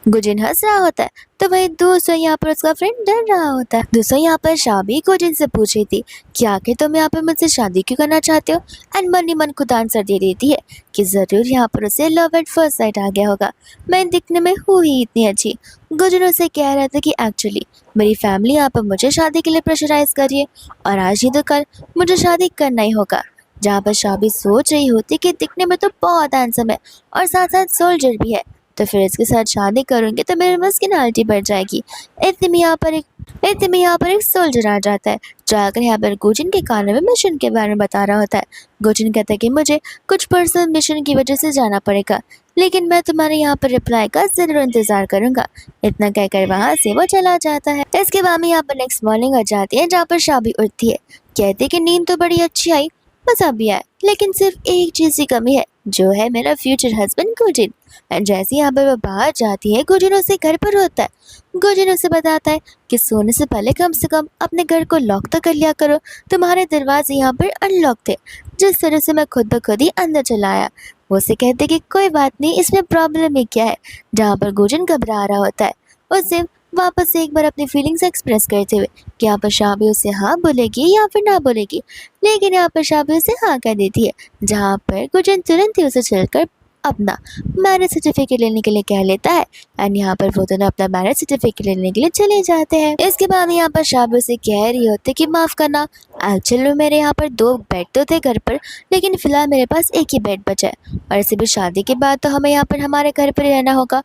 A: गुजिन हंस रहा होता है तो वही दूसरा यहाँ पर उसका फ्रेंड डर रहा होता है। दूसरा यहाँ पर शाबी गुजिन से पूछ रही थी कि आखिर तुम यहाँ पर मुझसे शादी क्यों करना चाहते हो। एंड मन ही मन खुद आंसर दे देती है कि जरूर यहाँ पर उसे लव एट फर्स्ट साइट आ गया होगा, मैं दिखने में हूँ ही इतनी अच्छी। गुजिन उसे कह रहा था कि एक्चुअली मेरी फैमिली यहाँ पर मुझे शादी के लिए प्रेशराइज कर रही है और आज ही तो कल मुझे शादी करना ही होगा। जहाँ पर शाबी सोच रही होती कि दिखने में तो बहुत हैंडसम है और साथ साथ सोल्जर भी है, तो फिर इसके साथ शादी करूँगी तो मेरी मस्किनालिटी बढ़ जाएगी। इतने में यहाँ पर एक सोल्जर आ जाता है, जाकर यहाँ पर गुजिन के कानों में मिशन के बारे में बता रहा होता है। गुजिन कहता है कि मुझे कुछ पर्सनल मिशन की वजह से जाना पड़ेगा, लेकिन मैं तुम्हारे यहाँ पर रिप्लाई का जरूर इंतजार करूंगा। इतना कहकर वहाँ से वो चला जाता है। इसके बाद में यहाँ पर नेक्स्ट मॉर्निंग आ जाती है, जहाँ पर शाबी उठती है, कहती है कि नींद तो बड़ी अच्छी आई, मजा भी आया, लेकिन सिर्फ एक चीज की कमी है, जो है मेरा फ्यूचर हस्बैंड गुजिन। एंड जैसे यहाँ पर वो बाहर जाती है, गुजिन उसे घर पर होता है। गुजिन उसे बताता है कि सोने से पहले कम से कम अपने घर को लॉक तो कर लिया करो, तुम्हारे दरवाजे यहाँ पर अनलॉक थे, जिस तरह से मैं खुद ब खुद ही अंदर चला आया। वो उसे कहते कि कोई बात नहीं, इसमें प्रॉब्लम ही क्या है। जहाँ पर गुजिन घबरा रहा होता है, उसे वापस से एक बार अपनी फीलिंग्स एक्सप्रेस करते हुए कि यहाँ पर शाबी उसे हाँ बोलेगी या फिर ना बोलेगी, लेकिन यहाँ पर शाबी उसे हाँ कह देती है। जहाँ पर गुजिन तुरंत ही उसे चलकर अपना मैरिज सर्टिफिकेट लेने के लिए कह लेता है। एंड यहाँ पर वो दोनों अपना मैरिज सर्टिफिकेट लेने के लिए चले जाते हैं। इसके बाद यहाँ पर शाबी उसे कह रही होती कि माफ़ करना, एक्चुअली में मेरे यहाँ पर 2 बेड तो थे घर पर, लेकिन फिलहाल मेरे पास एक ही बेड बचा है और इसे भी शादी के बाद तो हमें यहाँ पर हमारे घर पर ही रहना होगा।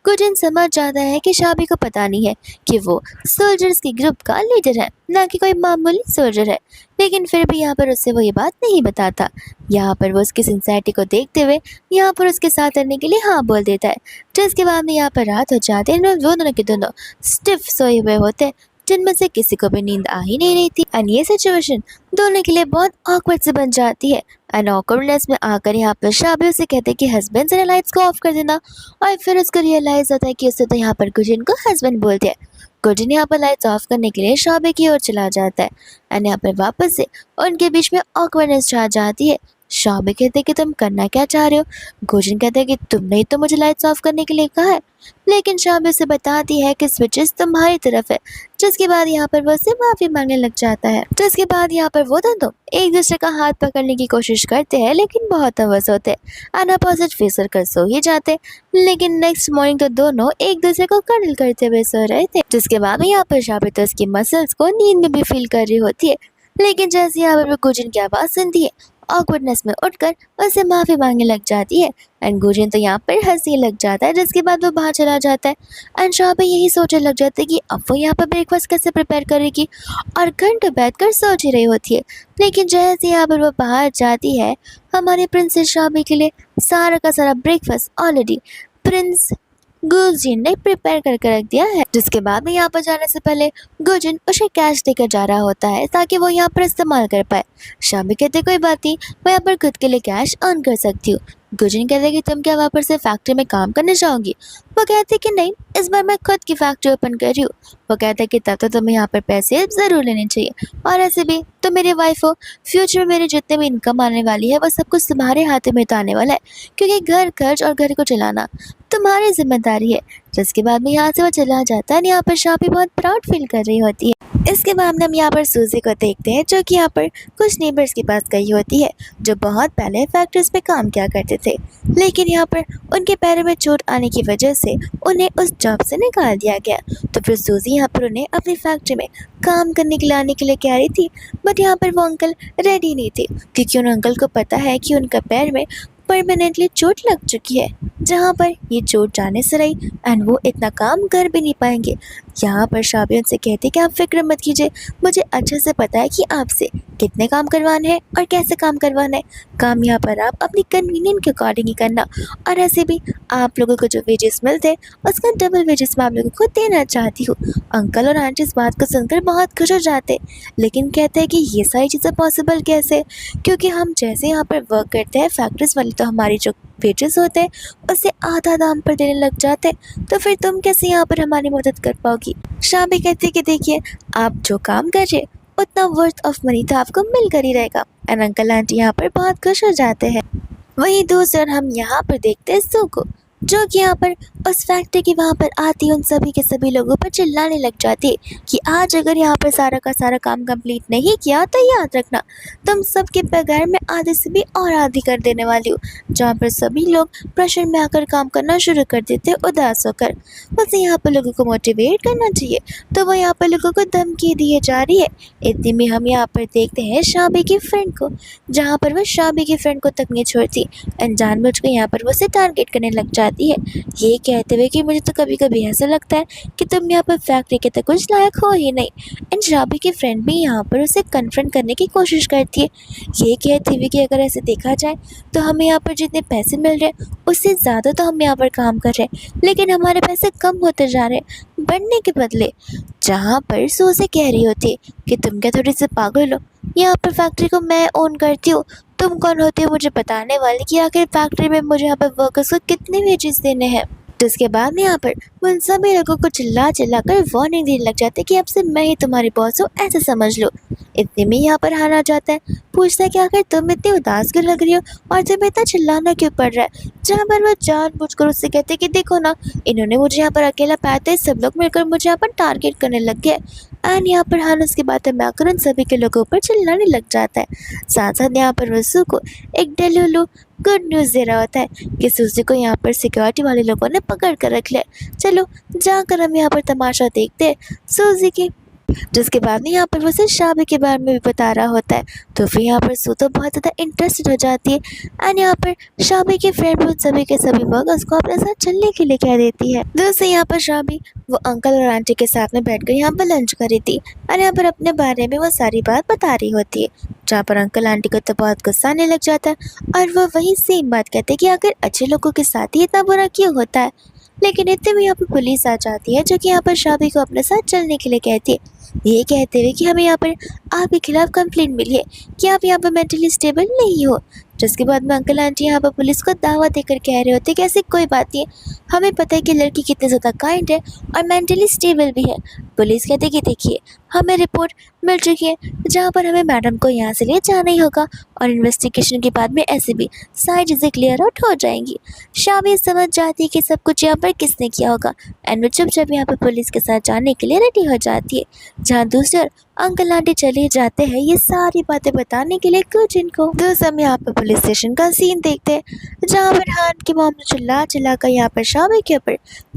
A: गुजिन समझ जाता है कि शाबी को पता नहीं है कि वो सोल्जर्स के ग्रुप का लीडर है, ना कि कोई मामूली सोल्जर है, लेकिन फिर भी यहाँ पर उससे वो ये बात नहीं बताता। यहाँ पर वो उसकी सिंसियरिटी को देखते हुए यहाँ पर उसके साथ रहने के लिए हाँ बोल देता है। जिसके बाद में यहाँ पर रात हो जाती है, वो दोनों के दोनों स्टिफ सोए हुए होते हैं, जिनमें से किसी को भी नींद आ ही नहीं रही थी। एंड ये सिचुएशन दोनों के लिए बहुत ऑकवर्ड से बन जाती है। एंड ऑकवर्डनेस में आकर यहाँ पर शाबी उसे कहते हैं कि हस्बैंड से लाइट्स को ऑफ कर देना, और फिर उसको रियलाइज होता है कि उससे तो यहाँ पर गुजिन को हस्बैंड बोलते हैं। गुजिन यहाँ पर लाइट्स ऑफ करने के लिए शाबी की ओर चला जाता है। एंड यहाँ पर वापस से उनके बीच में ऑकवर्डनेस छा जाती है। शाबी कहते हैं कि तुम करना क्या चाह रहे हो। गुजिन कहते हैं कि तुमने ही तो मुझे लाइट्स ऑफ करने के लिए कहा है, लेकिन शाबी उसे बताती है कि स्विचेस तुम्हारी तरफ है। जिसके बाद यहाँ पर वो उससे माफी मांगने लग जाता है। जिसके बाद यहाँ पर वो दोनों एक दूसरे का हाथ पकड़ने की कोशिश करते हैं, लेकिन बहुत अवस होते हैं। अनअपोजिट फेस कर सो ही जाते, लेकिन नेक्स्ट मॉर्निंग तो दोनों एक दूसरे को कडल करते हुए सो रहे थे। जिसके बाद यहाँ पर शाबी तो उसकी मसल्स को नींद में भी फील कर रही होती है। लेकिन जैसे यहाँ पर वो गुजिन की आवाज़ सुनती है, ऑकवर्डनेस में उठकर उससे माफ़ी मांगने लग जाती है। एंड गुजिन तो यहाँ पर हंसने लग जाता है, जिसके बाद वो बाहर चला जाता है। एंड शाबी यही सोचने लग जाती है कि अब वो यहाँ पर ब्रेकफास्ट कैसे प्रिपेयर करेगी, और घंटों बैठकर सोच ही रही होती है। लेकिन जैसे यहाँ पर वो बाहर जाती है, हमारे प्रिंसेस शाबी के लिए सारा का सारा ब्रेकफास्ट ऑलरेडी प्रिंस गुलजिन ने प्रिपेयर करके रख दिया है। जिसके बाद में यहाँ पर जाने से पहले गुलजिन उसे कैश देकर जा रहा होता है ताकि वो यहाँ पर इस्तेमाल कर पाए। शामी कहते कोई बात नहीं, मैं यहाँ पर खुद के लिए कैश अर्न कर सकती हूँ। गुलजिन कहते कि तुम क्या वापस से फैक्ट्री में काम करने जाओगी। वो कहते कि नहीं, इस बार मैं खुद की फैक्ट्री ओपन कर रही हूँ। वो कहते कि तब तो तुम्हें यहाँ पर पैसे ज़रूर लेने चाहिए, और ऐसे भी तुम मेरी वाइफ हो। फ्यूचर में मेरी जितने भी इनकम आने वाली है वो सब कुछ तुम्हारे हाथ में तो आने वाला है, क्योंकि घर खर्च और घर को चलाना तुम्हारी जिम्मेदारी है। जिसके बाद में यहाँ से वो चला जाता है। यहाँ पर शाबी बहुत प्राउड फील कर रही होती है। इसके बाद में हम यहाँ पर सूजी को देखते हैं, जो कि यहाँ पर कुछ नेबर्स के पास गई होती है, जो बहुत पहले फैक्ट्रीज में काम किया करते थे, लेकिन यहाँ पर उनके पैरों में चोट आने की वजह से उन्हें उस जॉब से निकाल दिया गया। तो फिर सूजी यहाँ पर उन्हें अपनी फैक्ट्री में काम करने के लिए आने के लिए कह रही थी, बट यहाँ पर वो अंकल रेडी नहीं थे, क्योंकि उन अंकल को पता है कि उनका पैर में परमानेंटली चोट लग चुकी है, जहाँ पर ये चोट जाने से रही एंड वो इतना काम कर भी नहीं पाएंगे। यहाँ पर शाबी उनसे कहती कि आप फिक्र मत कीजिए, मुझे अच्छे से पता है कि आपसे कितने काम करवाने हैं और कैसे काम करवाना है। काम यहाँ पर आप अपनी कन्वीनियंट के अकॉर्डिंग ही करना, और ऐसे भी आप लोगों को जो वेजेस मिलते हैं उसका डबल वेजेस मैं आप लोगों को देना चाहती हूँ। अंकल और आंटी इस बात को सुनकर बहुत खुश हो जाते, लेकिन कहते हैं कि ये सारी चीज़ें पॉसिबल कैसे, क्योंकि हम जैसे यहाँ पर वर्क करते हैं फैक्ट्रीज वाली, तो हमारी जो वेजेस होते हैं उससे आधा दाम पर देने लग जाते, तो फिर तुम कैसे यहाँ पर हमारी मदद कर पाओगी। शाबी कहती कि देखिए, आप जो काम कर रहे उतना वर्थ ऑफ मनी तो आपको मिल कर ही रहेगा। एंड अंकल आंटी यहाँ पर बहुत खुश हो जाते हैं। वहीं दूसरी ओर हम यहाँ पर देखते हैं सू को, जो कि यहाँ पर उस फैक्ट्री की वहाँ पर आती उन सभी के सभी लोगों पर चिल्लाने लग जाती है कि आज अगर यहाँ पर सारा का सारा काम कंप्लीट नहीं किया तो याद रखना, तुम सबके बगैर मैं आधे से भी और आधी कर देने वाली हूँ। जहाँ पर सभी लोग प्रेशर में आकर काम करना शुरू कर देते उदास होकर। बस यहाँ पर लोगों को मोटिवेट करना चाहिए, तो वो यहाँ पर लोगों को धमकी दिए जा रही है। इतने में हम यहाँ पर देखते हैं शाबी की फ्रेंड को, जहाँ पर वो शाबी की फ्रेंड को तक नहीं छोड़ती एंड जानबूझ कर यहाँ पर वो उसे टारगेट करने लग जाती है, ये कहते हुए कि मुझे तो कभी कभी ऐसा लगता है कि तुम यहाँ पर फैक्ट्री के तो कुछ लायक हो ही नहीं। एंड शाबी की फ्रेंड भी यहाँ पर उसे कन्फ्रंट करने की कोशिश करती है, ये कहते हुए कि अगर ऐसे देखा जाए तो हमें यहाँ पर जितने पैसे मिल रहे हैं उससे ज़्यादा तो हम यहाँ पर काम कर रहे हैं, लेकिन हमारे पैसे कम होते जा रहे हैं बढ़ने के बदले। जहाँ पर सो से कह रही होती है कि तुम क्या थोड़ी सी पागल हो, यहाँ पर फैक्ट्री को मैं ओन करती हूँ, तुम कौन होती हो मुझे बताने वाली कि आखिर फैक्ट्री में मुझे यहाँ पर वर्कर्स को कितने वेजेस देने हैं। जिसके बाद में यहाँ पर वो उन सभी लोगों को चिल्ला चिल्ला कर वार्निंग देने लग जाते कि अब से मैं ही तुम्हारी बॉस हूँ, ऐसे समझ लो। इतने में यहाँ पर हान आ जाता है, पूछता है कि आखिर तुम इतनी उदास क्यों लग रही हो और तुम्हें इतना चिल्लाना क्यों पड़ रहा है। जहाँ पर वो जानबूझकर उससे कहते हैं कि देखो ना, इन्होंने मुझे यहाँ पर अकेला पाया था, सब लोग मिलकर मुझे यहाँ पर टारगेट करने लग गए। एंड यहाँ पर हान उसकी बातें में आकर उन सभी के लोगों पर चिल्लाने लग जाता है। साथ साथ यहाँ पर वसू को एक डेलुलू गुड न्यूज़ दे रहा होता है कि सूजी को यहाँ पर सिक्योरिटी वाले लोगों ने पकड़ कर रख लिया। चलो जाकर हम यहाँ पर तमाशा देखते हैं सूजी की। जिसके बाद में यहाँ पर वो सिर्फ शाबी के बारे में भी बता रहा होता है, तो फिर यहाँ पर सू तो बहुत ज़्यादा इंटरेस्टेड हो जाती है एंड यहाँ पर शाबी की फ्रेंड वो सभी के सभी वर्कर्स को अपने साथ चलने के लिए कह देती है। दोस्तों यहाँ पर शाबी वो अंकल और आंटी के साथ में बैठकर यहाँ पर लंच कर रही थी और यहाँ पर अपने बारे में वो सारी बात बता रही होती है, जहाँ पर अंकल आंटी को तो बहुत गुस्सा आने लग जाता है और वो वही सेम बात कहते हैं कि आखिर अच्छे लोगों के साथ ही इतना बुरा क्यों होता है। लेकिन इतने में यहाँ पर पुलिस आ जाती है, जो कि यहाँ पर शाबी को अपने साथ चलने के लिए कहती है, ये कहते हुए कि हमें यहाँ पर आपके खिलाफ कंप्लेंट मिली है कि आप यहाँ पर मेंटली स्टेबल नहीं हो। जिसके बाद में अंकल आंटी यहाँ पर पुलिस को दावा देकर कह रहे होते कि ऐसी कोई बात नहीं है, हमें पता है कि लड़की कितनी ज़्यादा काइंड है और मेंटली स्टेबल भी है। पुलिस कहते कि देखिए, हमें रिपोर्ट मिल चुकी है जहाँ पर हमें मैडम को यहाँ से ले जाना ही होगा और इन्वेस्टिगेशन के बाद में ऐसे भी सारी चीज़ें क्लियर आउट हो जाएंगी। शाबी समझ जाती है कि सब कुछ यहाँ पर किसने किया होगा एंड वो चुपचाप यहाँ पर पुलिस के साथ जाने के लिए रेडी हो जाती है। जहाँ दूसरी ओर अंकल आंटी चले जाते हैं ये सारी बातें बताने के लिए कुछ इनको। दोस्तों हम यहाँ पर पुलिस स्टेशन का सीन देखते हैं जहाँ पर हान की मॉम ने चिल्ला चिल्ला कर यहाँ पर शाबी के ऊपर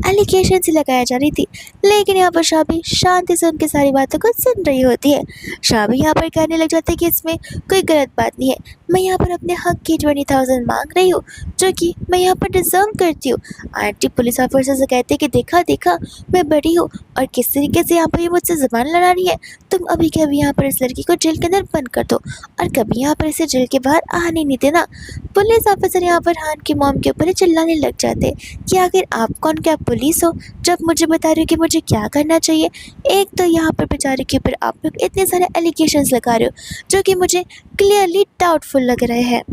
A: एलिगेशन से लगाया जा रही थी, लेकिन यहाँ पर शाबी शांति से उनकी सारी बातों को सुन रही होती है। शाबी यहाँ पर कहने लग जाती है कि इसमें कोई गलत बात नहीं है, मैं यहाँ पर अपने हक की 20,000 मांग रही हूँ जो कि मैं यहाँ पर डिजर्व करती हूँ। आंटी पुलिस ऑफिसर से कहते हैं कि देखा देखा मैं बड़ी हूँ और किस तरीके से यहाँ पर ये मुझसे जुबान लड़ा रही है, तुम अभी के अभी यहाँ पर इस लड़की को जेल के अंदर बंद कर दो और कभी यहाँ पर इसे जेल के बाहर आने नहीं देना। पुलिस ऑफिसर यहाँ पर हान की मॉम के ऊपर ही चिल्लाने लग जाते हैं कि आखिर आप कौन, क्या पुलिस हो जब मुझे बता रहे हो कि मुझे क्या करना चाहिए। एक तो यहाँ पर बेचारे के ऊपर आप लोग इतने सारे एलिगेशंस लगा रहे हो जो कि मुझे क्लियरली डाउटफुल लग रहे हैं।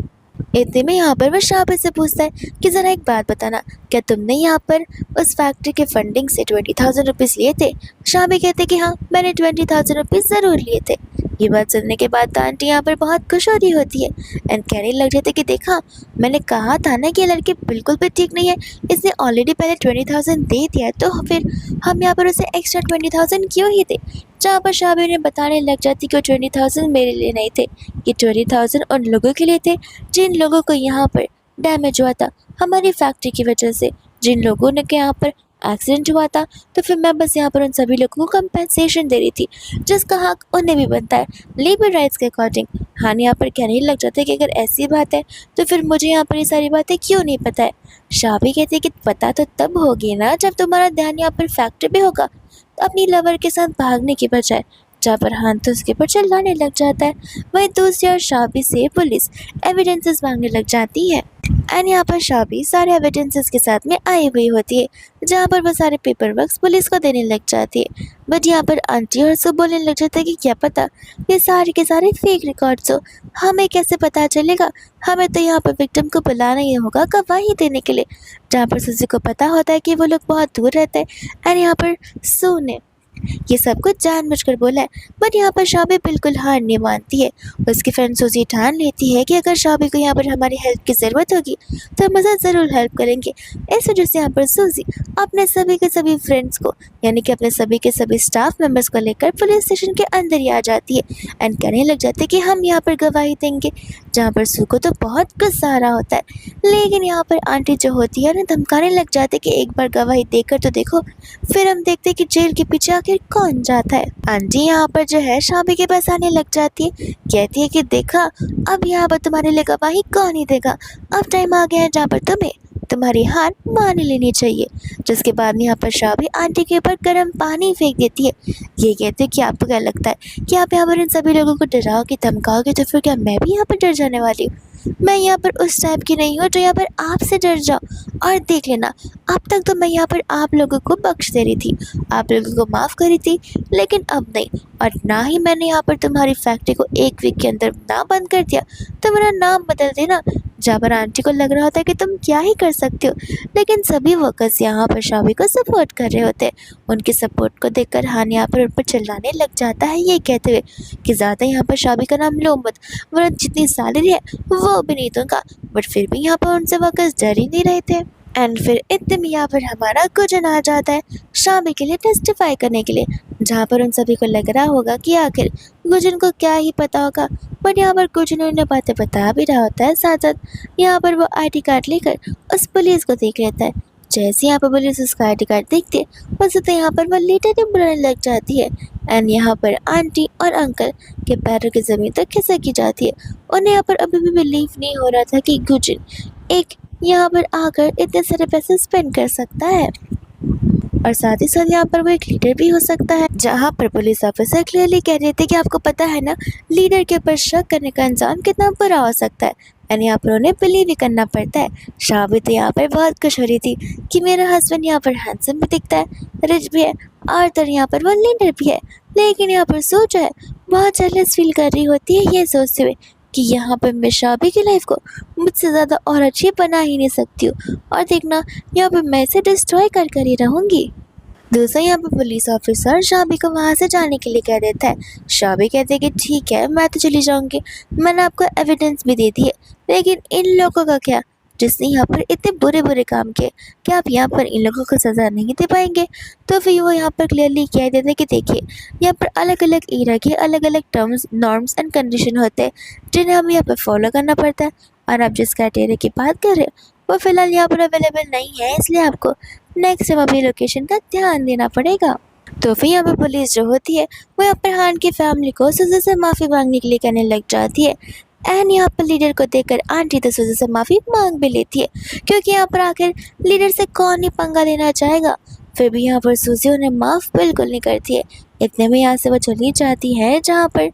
A: इतने में यहाँ पर वह शाबी से पूछता है कि ज़रा एक बात बताना, क्या तुमने यहाँ पर उस फैक्ट्री के फंडिंग से 20,000 रुपीज़ लिए थे। शाबी कहते कि हाँ मैंने 20,000 रुपीज़ ज़रूर लिए थे। ये बात सुनने के बाद आंटी यहाँ पर बहुत खुश हो रही होती है एंड कहने लग जाते कि देखा मैंने कहा था ना कि ये लड़की बिल्कुल भी ठीक नहीं है, इसने ऑलरेडी पहले 20,000 दे दिया तो फिर हम यहाँ पर उसे एक्स्ट्रा 20,000 क्यों ही दे। जहाँ पर शाबी उन्हें बताने लग जाती कि वो 20,000 मेरे लिए नहीं थे, ये 20,000 उन लोगों के लिए थे जिन लोगों को यहाँ पर डैमेज हुआ था हमारी फैक्ट्री की वजह से, जिन लोगों ने के यहाँ पर एक्सीडेंट हुआ था, तो फिर मैं बस यहाँ पर उन सभी लोगों को कंपेंसेशन दे रही थी जिसका हक उन्हें भी बनता है लेबर राइट्स के अकॉर्डिंग। हान यहाँ पर कहने लग जाते हैं कि अगर ऐसी बात है तो फिर मुझे यहाँ पर ये सारी बातें क्यों नहीं पता है। शाबी कहती है कि पता तो तब होगी ना जब तुम्हारा ध्यान यहाँ पर फैक्ट्री पे होगा अपनी लवर के साथ भागने की बजाय। जहाँ पर हान तो उसके ऊपर चिल्लाने लग जाता है। वहीं दूसरी ओर शाबी से पुलिस एविडेंसेस मांगने लग जाती है एंड यहाँ पर शाबी सारे एविडेंसेस के साथ में आई हुई होती है जहाँ पर वो सारे पेपर वर्क पुलिस को देने लग जाती है। बट यहाँ पर आंटी और सब बोलने लग जाता है कि क्या पता ये सारे के सारे फेक रिकॉर्ड्स हो, हमें कैसे पता चलेगा, हमें तो यहाँ पर विक्टिम को बुलाना ही होगा गवाही देने के लिए। जहाँ पर सुजी को पता होता है कि वो लोग बहुत दूर रहते हैं एंड यहाँ पर सू ने ये सब कुछ जानबूझकर बोला है। बट यहाँ पर शाबी बिल्कुल हार नहीं मानती है। उसकी फ्रेंड सूजी ठान लेती है कि अगर शाबी को यहाँ पर हमारी हेल्प की ज़रूरत होगी तो हम उसे ज़रूर हेल्प करेंगे। इस वजह से यहाँ पर सूजी अपने सभी के सभी फ्रेंड्स को यानी कि अपने सभी के सभी स्टाफ मेंबर्स को लेकर पुलिस स्टेशन के अंदर ही आ जाती है एंड कहने लग जाते हैं कि हम यहाँ पर गवाही देंगे। जहाँ पर सू को तो बहुत गुस्सा आ रहा होता है, लेकिन यहाँ पर आंटी जो होती है ना धमकाने लग जाते कि एक बार गवाही देकर तो देखो, फिर हम देखते कि जेल के पीछे आखिर कौन जाता है। आंटी यहाँ पर जो है शाबी के पास आने लग जाती है, कहती है कि देखा अब यहाँ पर तुम्हारे लिए गवाही कौन ही देगा, अब टाइम आ गया है जहाँ पर तुम्हें तुम्हारी हार मान लेनी चाहिए। जिसके बाद यहाँ पर शाबी आंटी के ऊपर गर्म पानी फेंक देती है। ये कहते हैं कि आपको क्या लगता है कि आप यहाँ पर इन सभी लोगों को डराओगे धमकाओगे तो फिर क्या मैं भी यहाँ पर डर जाने वाली हूँ। मैं यहाँ पर उस टाइप की नहीं हूँ जो यहाँ पर आपसे डर जाओ। और देख लेना अब तक तो मैं यहाँ पर आप लोगों को बख्श दे रही थी, आप लोगों को माफ़ करी थी, लेकिन अब नहीं। और ना ही मैंने यहाँ पर तुम्हारी फैक्ट्री को एक वीक के अंदर ना बंद कर दिया तो मेरा नाम बदल देना। जहाँ पर आंटी को लग रहा होता है कि तुम क्या ही कर सकते हो, लेकिन सभी वर्कर्स यहाँ पर शाबी को सपोर्ट कर रहे होते हैं। उनके सपोर्ट को देखकर हान यहाँ पर उन पर चिल्लाने लग जाता है ये कहते हुए कि ज़्यादा यहाँ पर शाबी का नाम लो मत, वरना जितनी सैलरी है वो भी नहीं दूंगा। बट फिर भी यहाँ पर उनसे वर्कर्स डर ही नहीं रहे थे। एंड फिर इतने में यहाँ पर हमारा गुजन आ जाता है शाबी के लिए टेस्टिफाई करने के लिए, जहाँ पर उन सभी को लग रहा होगा कि आखिर गुजन को क्या ही पता होगा। बट यहाँ पर गुजन उन्हें बातें बता भी रहा होता है, साथ साथ यहाँ पर वो ID कार्ड लेकर उस पुलिस को देख लेता है। जैसे यहाँ पर पुलिस उसका ID कार्ड देखती है बस तो यहाँ पर वो लेटर ही बुलाने लग जाती है एंड यहाँ पर आंटी और अंकल के पैरों की ज़मीन तक खिसक जाती है। उन्हें यहाँ पर अभी भी बिलीव नहीं हो रहा था कि गुजन एक यहाँ पर आकर इतने सारे पैसे स्पेंड कर सकता है और साथ ही साथ यहाँ पर वो एक लीडर भी हो सकता है। जहाँ पर पुलिस ऑफिसर क्लियरली कह रहे थे कि आपको पता है ना लीडर के ऊपर शक करने का अंजाम कितना बुरा हो सकता है एंड यहाँ पर उन्हें बिलीव ही करना पड़ता है। शाबी तो यहाँ पर बहुत खुश हो रही थी कि मेरा हस्बैंड यहाँ पर हैंडसम भी दिखता है, रिच भी है और तो यहाँ पर वो लीडर भी है। लेकिन यहाँ पर सोच है बहुत जेलस फील कर रही होती है ये सोचते हुए कि यहाँ पर मैं शाबी की लाइफ को मुझसे ज़्यादा और अच्छी बना ही नहीं सकती हूँ और देखना यहाँ पर मैं इसे डिस्ट्रॉय कर कर ही रहूँगी। दूसरा यहाँ पर पुलिस ऑफिसर शाबी को वहाँ से जाने के लिए कह देता है। शाबी कहते हैं कि ठीक है मैं तो चली जाऊँगी, मैंने आपको एविडेंस भी दे दी है, लेकिन इन लोगों का क्या, जिसने यहाँ पर इतने बुरे बुरे काम किए, क्या आप यहाँ पर इन लोगों को सज़ा नहीं दे पाएंगे? तो फिर वो यहाँ पर क्लियरली कह देते कि देखिए, यहाँ पर अलग अलग एरा के अलग अलग टर्म्स, नॉर्म्स एंड कंडीशन होते हैं जिन्हें हमें यहाँ पर फॉलो करना पड़ता है। और आप जिस क्राइटेरिया की बात कर रहे हो वो फ़िलहाल यहाँ पर अवेलेबल नहीं है, इसलिए आपको नेक्स्ट टाइम अपनी लोकेशन का ध्यान देना पड़ेगा। तो फिर यहाँ पे पुलिस जो होती है वो यहाँ पर हान की फैमिली को सुजू से माफ़ी मांगने के लिए कहने लग जाती है। एंड यहाँ पर लीडर को देखकर आंटी तो सुजू से माफ़ी मांग भी लेती है, क्योंकि यहाँ पर आखिर लीडर से कौन ही पंगा लेना चाहेगा। फिर भी यहाँ पर सूजी उन्हें माफ़ बिल्कुल नहीं करती है। इतने में यहाँ से वो चली जाती है जहाँ पर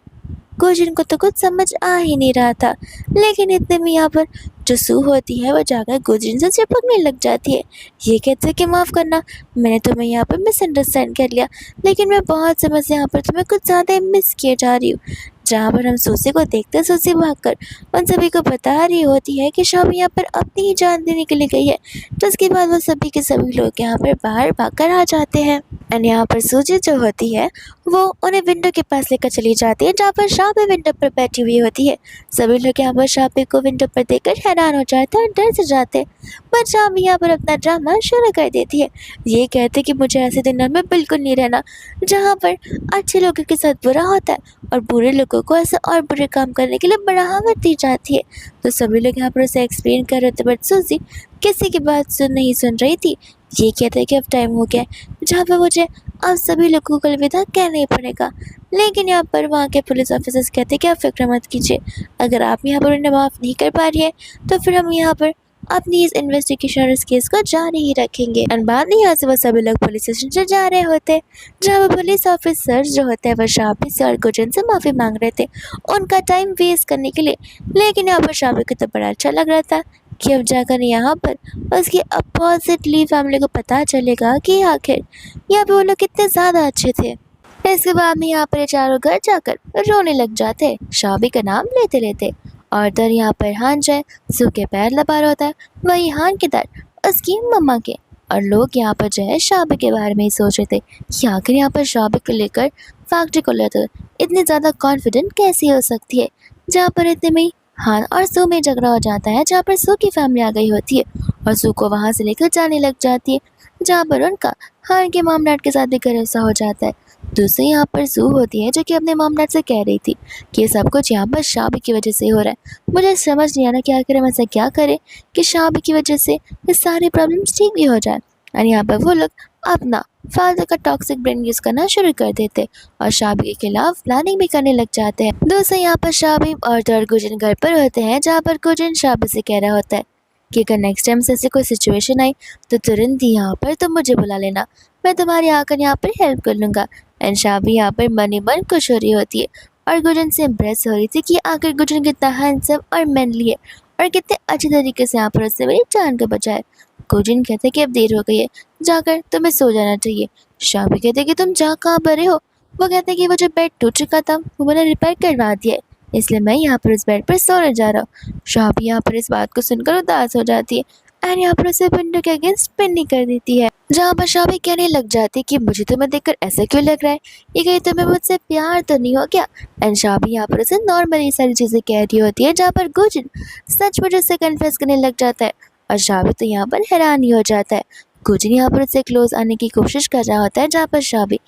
A: गुजिन को तो कुछ समझ आ ही नहीं रहा था, लेकिन इतने में यहाँ पर जो सू होती है वो जाकर गुजिन से चिपकने लग जाती है। ये कहते हैं कि माफ़ करना, मैंने तुम्हें यहाँ पर मिसअंडरस्टैंड कर लिया, लेकिन मैं बहुत समय से यहाँ पर तुम्हें कुछ ज़्यादा मिस किए जा रही हूँ। जहाँ पर हम सूसी को देखते सूसी भागकर उन सभी को बता रही होती है कि शाम यहाँ पर अपनी ही जान देने के लिए गई है। जिसके बाद वो सभी के सभी लोग यहाँ पर बाहर भागकर आ जाते हैं। एंड यहाँ पर सूजी जो होती है वो उन्हें विंडो के पास लेकर चली जाती है, जहाँ पर शाबी विंडो पर बैठी हुई होती है। सभी लोग यहाँ पर शाबी को विंडो पर देखकर हैरान हो जाते हैं और डर से जाते हैं। पर शाबी यहाँ पर अपना ड्रामा शुरू कर देती है। ये कहते कि मुझे ऐसे दिनों में बिल्कुल नहीं रहना जहाँ पर अच्छे लोगों के साथ बुरा होता है और बुरे लोगों को ऐसे और बुरे काम करने के लिए बढ़ावा दी जाती है। तो सभी लोग यहाँ पर उसे एक्सप्लेन कर रहे थे, बट सूजी किसी की बात नहीं सुन रही थी। ये कहते हैं कि अब टाइम हो गया जहाँ पर मुझे अब सभी लोगों को अलविदा कहना ही पड़ेगा। लेकिन यहाँ पर वहाँ के पुलिस ऑफिसर्स कहते हैं कि आप फिक्र मत कीजिए, अगर आप यहाँ पर उन्हें माफ़ नहीं कर पा रही है तो फिर हम यहाँ पर अपनी इस इन्वेस्टिगेशन और इस केस को जारी ही रखेंगे। और बाद में यहाँ से वो सभी लोग पुलिस स्टेशन से जा रहे होते, जहाँ पर पुलिस ऑफिसर जो होते हैं वो शाबी से और गुजन से माफ़ी मांग रहे थे उनका टाइम वेस्ट करने के लिए। लेकिन यहाँ पर शाबी को तो बड़ा अच्छा लग रहा था कि अब जाकर यहाँ पर उसकी अपोजिटली फैमिली को पता चलेगा कि आखिर यहाँ पे वो लोग कितने ज़्यादा अच्छे थे। इसके बाद में यहाँ पर ये चारों घर जाकर रोने लग जाते, शाबी का नाम लेते लेते। और इधर यहाँ पर हान जाए सू के पैर दबा रहा होता है, वही हान के दर उसकी मम्मा के। और लोग यहाँ पर जो है शाबी के बारे में ही सोच रहे थे कि आखिर यहाँ पर शाबी को लेकर फैक्ट्री को लेकर इतनी ज़्यादा कॉन्फिडेंट कैसी हो सकती है। जहाँ पर इतने में ही हान और सू में झगड़ा हो जाता है, जहाँ पर सू की फैमिली आ गई होती है और सू को वहाँ से लेकर जाने लग जाती है, जहाँ पर उनका हान के मॉम डैड के साथ भी भरोसा हो जाता है। दूसरी यहाँ पर सू होती है जो कि अपने मॉम डैड से कह रही थी कि ये सब कुछ यहाँ पर शाबी की वजह से हो रहा है। मुझे समझ नहीं आ रहा कि आखिर हम ऐसा क्या करें कि शाबी की वजह से ये सारे प्रॉब्लम्स ठीक भी हो जाए। और यहाँ पर वो लोग अपना फालतू का टॉक्सिक ब्रेन यूज़ करना शुरू कर देते और शाबी के खिलाफ प्लानिंग भी करने लग जाते हैं। दूसरे यहाँ पर शाबी और गुजन घर पर होते हैं, जहाँ पर गुजन शाबी से कह रहा होता है कि अगर नेक्स्ट टाइम से ऐसी कोई सिचुएशन आई तो तुरंत ही यहाँ पर तुम मुझे बुला लेना, मैं तुम्हारी आकर यहाँ पर हेल्प कर लूँगा। एंड शाबी यहाँ पर मन ही मन खुश हो रही होती है और गुजन से इम्प्रेस हो रही थी कि आखिर गुजन कितना हैंडसम और मैनली है और कितने अच्छे तरीके से यहाँ पर उससे मेरी जान को बचाए। गुजन कहते कि अब देर हो गई है, जाकर तुम्हें सो जाना चाहिए। शाबी कहते कि तुम जा कहाँ पर हो। वो कहते कि वो जो बेड टूट चुका था वो मैंने रिपेयर करवा दिया है, इसलिए मैं यहाँ पर इस बेड पर सोने जा रहा हूँ। शाबी यहाँ पर इस बात को सुनकर उदास हो जाती है एंड यहाँ पर उसे विंडो के अगेंस्ट पिन कर देती है, जहाँ पर शाबी कहने लग जाती है कि मुझे तुम्हें देखकर ऐसा क्यों लग रहा है, ये कहीं तुम्हें मुझसे प्यार तो नहीं हो गया। एंड शाबी यहाँ पर उसे नॉर्मली सारी चीज़ें कह रही होती है, जहाँ पर गुजन सचमुच उससे कन्फेस करने लग जाता है और शाबी तो यहाँ पर हैरान ही हो जाता है। गुजन यहाँ पर उससे क्लोज आने की कोशिश कर रहा होता है, जहाँ पर शाबी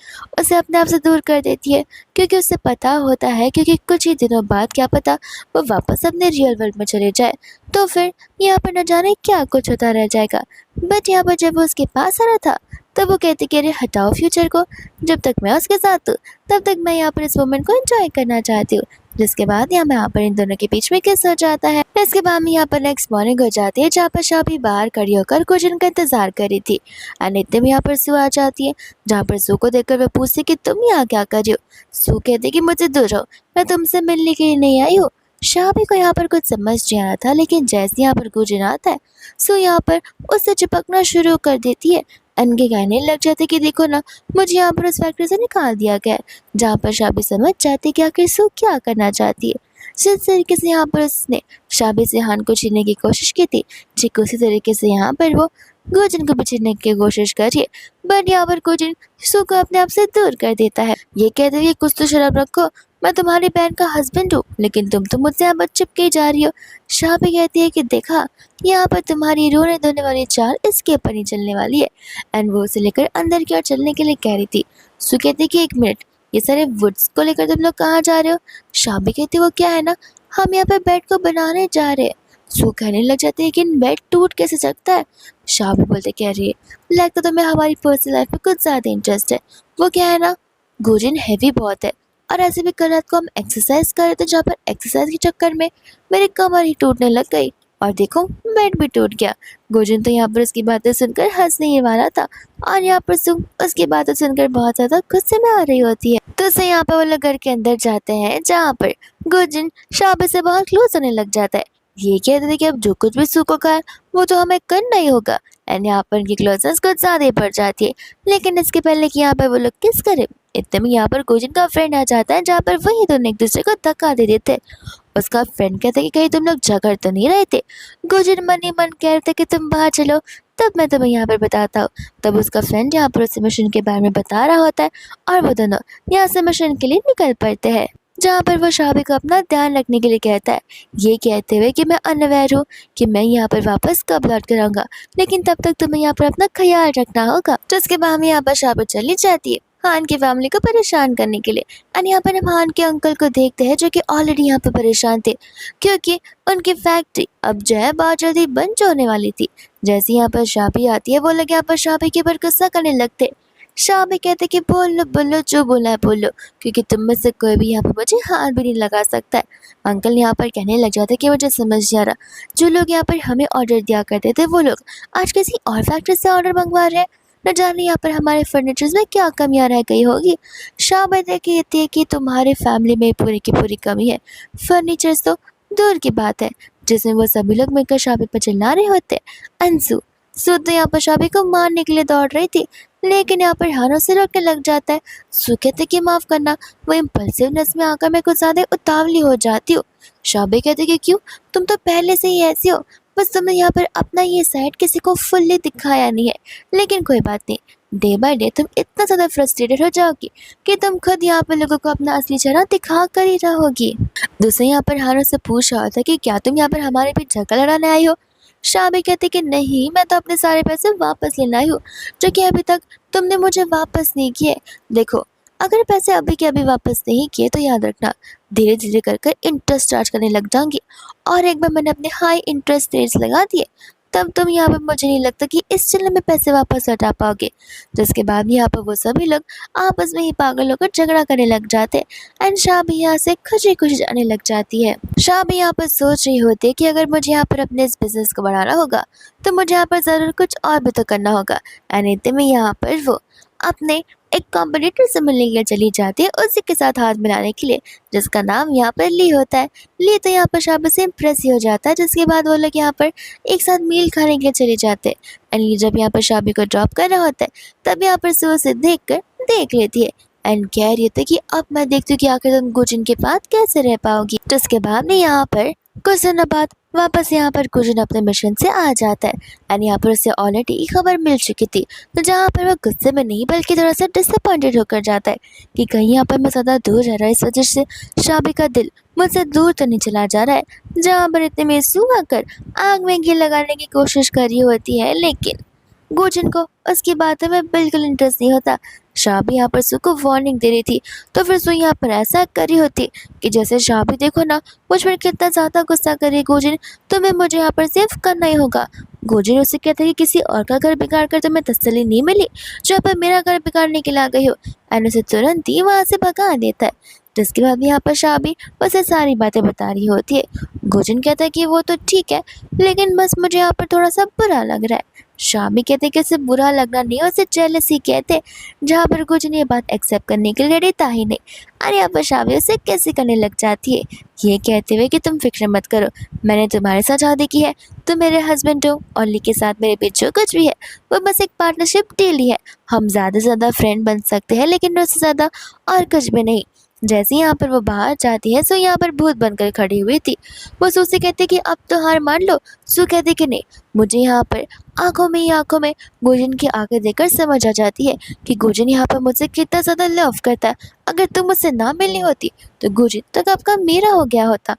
A: उसे अपने आप से दूर कर देती है, क्योंकि उसे पता होता है क्योंकि कुछ ही दिनों बाद क्या पता वो वापस अपने रियल वर्ल्ड में चले जाए, तो फिर यहाँ पर न जाने क्या कुछ होता रह जाएगा। बट यहाँ पर जब वो उसके पास आ रहा था तब वो कहती कि अरे हटाओ फ्यूचर को, जब तक मैं उसके साथ हूँ तब तक मैं यहाँ पर इस मोमेंट को एंजॉय करना चाहती हूँ। जिसके बाद यहाँ पर इन दोनों के बीच में किस हो जाता है। इसके बाद में यहाँ पर नेक्स्ट मॉर्निंग हो जाती है, जहाँ पर शाबी बाहर खड़ी होकर गुजन का इंतजार कर रही थी। एंड इतने में यहाँ पर सू आ जाती है, जहाँ पर सू को देखकर वह पूछती कि तुम यहाँ क्या कर रही हो। सू कहती कि मुझे दूर रहो, मैं तुमसे मिलने के लिए नहीं आई हूँ। शाबी को यहाँ पर कुछ समझ नहीं आ रहा था, लेकिन जैसे यहाँ पर गुजन आता है सू यहाँ पर उससे चिपकना शुरू कर देती है। अनके कहने लग जाते कि देखो ना, मुझे यहाँ पर उस फैक्ट्री से निकाल दिया गया है, जहाँ पर शाबी समझ जाती कि आखिर सू क्या करना चाहती है। जिस तरीके से यहाँ पर उसने शाबी से हान को छीनने की कोशिश की थी, ठीक उसी तरीके से यहाँ पर वो गुजन को भी छीनने की कोशिश करिए, बट यहाँ पर गुजन सू को अपने आप से दूर कर देता है। ये कहते हुए कुछ तो शर्म रखो, मैं तुम्हारी बहन का हस्बैंड हूँ, लेकिन तुम तो मुझसे अब चिपके ही जा रही हो। शाबी कहती है कि देखा, यहाँ पर तुम्हारी रोने धोने वाली चाल इसके ऊपर नहीं चलने वाली है। एंड वो उसे लेकर अंदर की ओर चलने के लिए कह रही थी। सु कहती कि एक मिनट, ये सारे वुड्स को लेकर तुम लोग कहाँ जा रहे हो? शाबी कहती वो क्या है ना, हम यहाँ पर बेड को बनाने जा रहे हैं। सु कहने लग जाती है कि बेड टूट कैसे सकता है? शाबी बोलते कह रही है, लगता तो तुम्हें हमारी पर्सनल लाइफ में कुछ ज़्यादा इंटरेस्ट है। वो क्या है ना, गोजिन हैवी बहुत है, और ऐसे भी कल रात को हम एक्सरसाइज कर रहे थे, जहाँ पर एक्सरसाइज के चक्कर में मेरी कमर ही टूटने लग गई और देखो बेड भी टूट गया। गोजिन तो यहाँ पर उसकी बातें सुनकर हंसने ही वाला था, और यहाँ पर सुन उसकी बातें सुनकर बहुत ज़्यादा गुस्से में आ रही होती है। तो उसे यहाँ पर वो लोग घर के अंदर जाते हैं, जहाँ पर गोजिन शाबी से बहुत क्लोज होने लग जाता है। ये कहते थे कि अब जो कुछ भी सूखो का है वो तो हमें करना ही होगा। एंड यहाँ पर उनकी क्लोजनेस कुछ ज़्यादा ही बढ़ जाती है। लेकिन इसके पहले कि यहाँ पर वो लोग किस करे, इतने में यहाँ पर गोजिन का फ्रेंड आ जाता है, जहाँ पर वही दोनों एक दूसरे को धक्का दे देते हैं। उसका फ्रेंड कहता है कि कहीं तुम लोग झगड़ तो नहीं रहे थे? गोजिन मन ही मन कह रहे थे कि तुम बाहर चलो, तब मैं तुम्हें यहाँ पर बताता हूँ। तब उसका फ्रेंड यहाँ पर उसे मिशन के बारे में बता रहा होता है, और वो दोनों यहाँ से मिशन के लिए निकल पड़ते हैं, जहाँ पर वो शाबी को अपना ध्यान रखने के लिए कहता है, ये कहते हुए कि मैं अनअवेयर हूँ कि मैं यहाँ पर वापस कब लौट कर आऊँगा, लेकिन तब तक तुम्हें यहाँ पर अपना ख्याल रखना होगा। तो उसके बाद में यहाँ पर शाबी चली जाती है हान की फैमिली को परेशान करने के लिए। एंड यहाँ पर हम हान के अंकल को देखते हैं, जो कि ऑलरेडी यहाँ पर परेशान थे, क्योंकि उनकी फैक्ट्री अब जो है बहुत जल्दी बंद होने वाली थी। जैसे यहाँ पर शाबी आती है, वो लोग यहाँ पर शाबी के ऊपर गुस्सा करने लगते। शाबी कहते कि बोलो बोलो, जो बोला है बोलो, क्योंकि तुम में से कोई भी यहाँ पर मुझे हाथ भी नहीं लगा सकता है। अंकल यहाँ पर कहने लग जाते कि मुझे समझ नहीं आ रहा, जो लोग यहाँ पर हमें ऑर्डर दिया करते थे वो लोग आज किसी और फैक्ट्री से ऑर्डर मंगवा रहे हैं। न जाने यहाँ पर हमारे फर्नीचर्स में क्या कमियां रह गई होगी। शाबी कहती है कि तुम्हारी फैमिली में पूरी की पूरी कमी है, फर्नीचर्स तो दूर की बात है। जिसमें वो सभी लोग मिलकर शाबी पर चिल्ला रहे होते। अंसु सु तो यहाँ पर शाबी को मारने के लिए दौड़ रही थी, लेकिन यहाँ पर हानो से रोकने लग जाता है। सु कहते कि माफ़ करना, वो इम्पल्सिवनेस में आकर मैं कुछ ज़्यादा उतावली हो जाती हूँ। शाबी कहते कि क्यों, तुम तो पहले से ही ऐसी हो, बस तुमने यहाँ पर अपना ये साइड किसी को फुल्ली दिखाया नहीं है। लेकिन कोई बात नहीं, डे बाय डे तुम इतना ज़्यादा फ्रस्ट्रेटेड हो जाओगी कि तुम खुद यहाँ पर लोगों को अपना असली चेहरा दिखा कर ही रहोगी। दूसरे यहाँ पर हानो से पूछ रहा था कि क्या तुम यहाँ पर हमारे बीच झगड़ा लड़ाने आई हो? शाबी कहती कि नहीं, मैं तो अपने सारे पैसे वापस लेने आई हूँ, जो कि अभी तक तुमने मुझे वापस नहीं किए। देखो, अगर पैसे अभी के अभी वापस नहीं किए तो याद रखना, धीरे धीरे कर कर इंटरेस्ट चार्ज करने लग जाऊंगी, और एक बार मैंने अपने हाई इंटरेस्ट रेट्स लगा दिए, तब तुम यहाँ पर मुझे नहीं लगता कि इस चलने में पैसे वापस लौटा पाओगे। जिसके बाद यहाँ पर वो सभी लोग आपस में ही पागल होकर झगड़ा करने लग जाते। एंड शाबी यहाँ से खुशी खुशी जाने लग जाती है। शाबी यहाँ पर सोच रही होती है कि अगर मुझे यहाँ पर अपने इस बिजनेस को बढ़ाना होगा तो मुझे यहाँ पर ज़रूर कुछ और भी तो करना होगा। एंड इतने में यहाँ पर वो अपने एक कॉम्पिटिटर से मिलने के लिए चली जाती है, उसी के साथ हाथ मिलाने के लिए, जिसका नाम यहाँ पर ली होता है। ली तो यहाँ पर शाबी से इम्प्रेस ही हो जाता है, जिसके बाद वो लोग यहाँ पर एक साथ मील खाने के लिए चले जाते हैं। एंड ली जब यहाँ पर शाबी को ड्रॉप कर रहा होता है, तब यहाँ पर सो से देख लेती है एंड कह रही होती है कि अब मैं देखती हूँ कि आखिर तुम गुजिन के बाद कैसे रह पाओगी। तो उसके बाद में यहाँ पर कुछ दिनों बाद वापस यहाँ पर गुजिन अपने मिशन से आ जाता है। एंड यहाँ पर उसे ऑलरेडी खबर मिल चुकी थी, तो जहाँ पर वो गुस्से में नहीं बल्कि थोड़ा सा डिसअपॉइंटेड होकर जाता है कि कहीं यहाँ पर मैं ज़्यादा दूर रह रहा है, इस वजह से शाबी का दिल मुझसे दूर तो नहीं चला जा रहा है। जहाँ पर इतने में सू आकर आग में घी लगाने की कोशिश कर रही होती है, लेकिन गुजिन को उसकी बातों में बिल्कुल इंटरेस्ट नहीं होता। शाबी यहाँ पर सू को वार्निंग दे रही थी, तो फिर सू यहाँ पर ऐसा कर रही होती कि जैसे शाबी देखो ना मुझ पर कितना ज़्यादा गुस्सा कर रही गुजिन, तुम्हें मुझे यहाँ पर सिर्फ करना ही होगा। गुजिन उससे कहता है कि किसी और का घर बिगाड़ कर तुम्हें तसल्ली नहीं मिली, जो पर मेरा घर बिगाड़ने के लिए आ गई हो। एंड उसे तुरंत ही वहाँ से भगा देता है। जिसके बाद यहाँ पर शाबी उसे सारी बातें बता रही होती है। गुजिन कहता है कि वो तो ठीक है, लेकिन बस मुझे यहाँ पर थोड़ा सा बुरा लग रहा है। शाबी कहते कि उसे बुरा लगना नहीं, उसे जेलसी कहते, जहाँ पर गुजिन ये बात एक्सेप्ट करने के लिए रेडी था ही नहीं। और यहाँ पर शाबी उसे कैसे करने लग जाती है, ये कहते हुए कि तुम फिक्र मत करो, मैंने तुम्हारे साथ शादी की है, तुम मेरे हस्बैंड हो, और ली के साथ मेरे बीच जो कुछ भी है वो बस एक पार्टनरशिप डील ही है। हम ज़्यादा से ज़्यादा फ्रेंड बन सकते हैं, लेकिन उससे ज़्यादा और कुछ भी नहीं। जैसे ही यहाँ पर वो बाहर जाती है, सो यहाँ पर भूत बनकर खड़ी हुई थी। वो सू से कहती कि अब तो हार मान लो। सू कहती कि नहीं, मुझे यहाँ पर आंखों में गुजन की आंखें देखकर समझ आ जाती है कि गुजन यहाँ पर मुझसे कितना ज़्यादा लव करता है। अगर तुम मुझसे ना मिलनी होती तो गुजन तो कब का मेरा हो गया होता।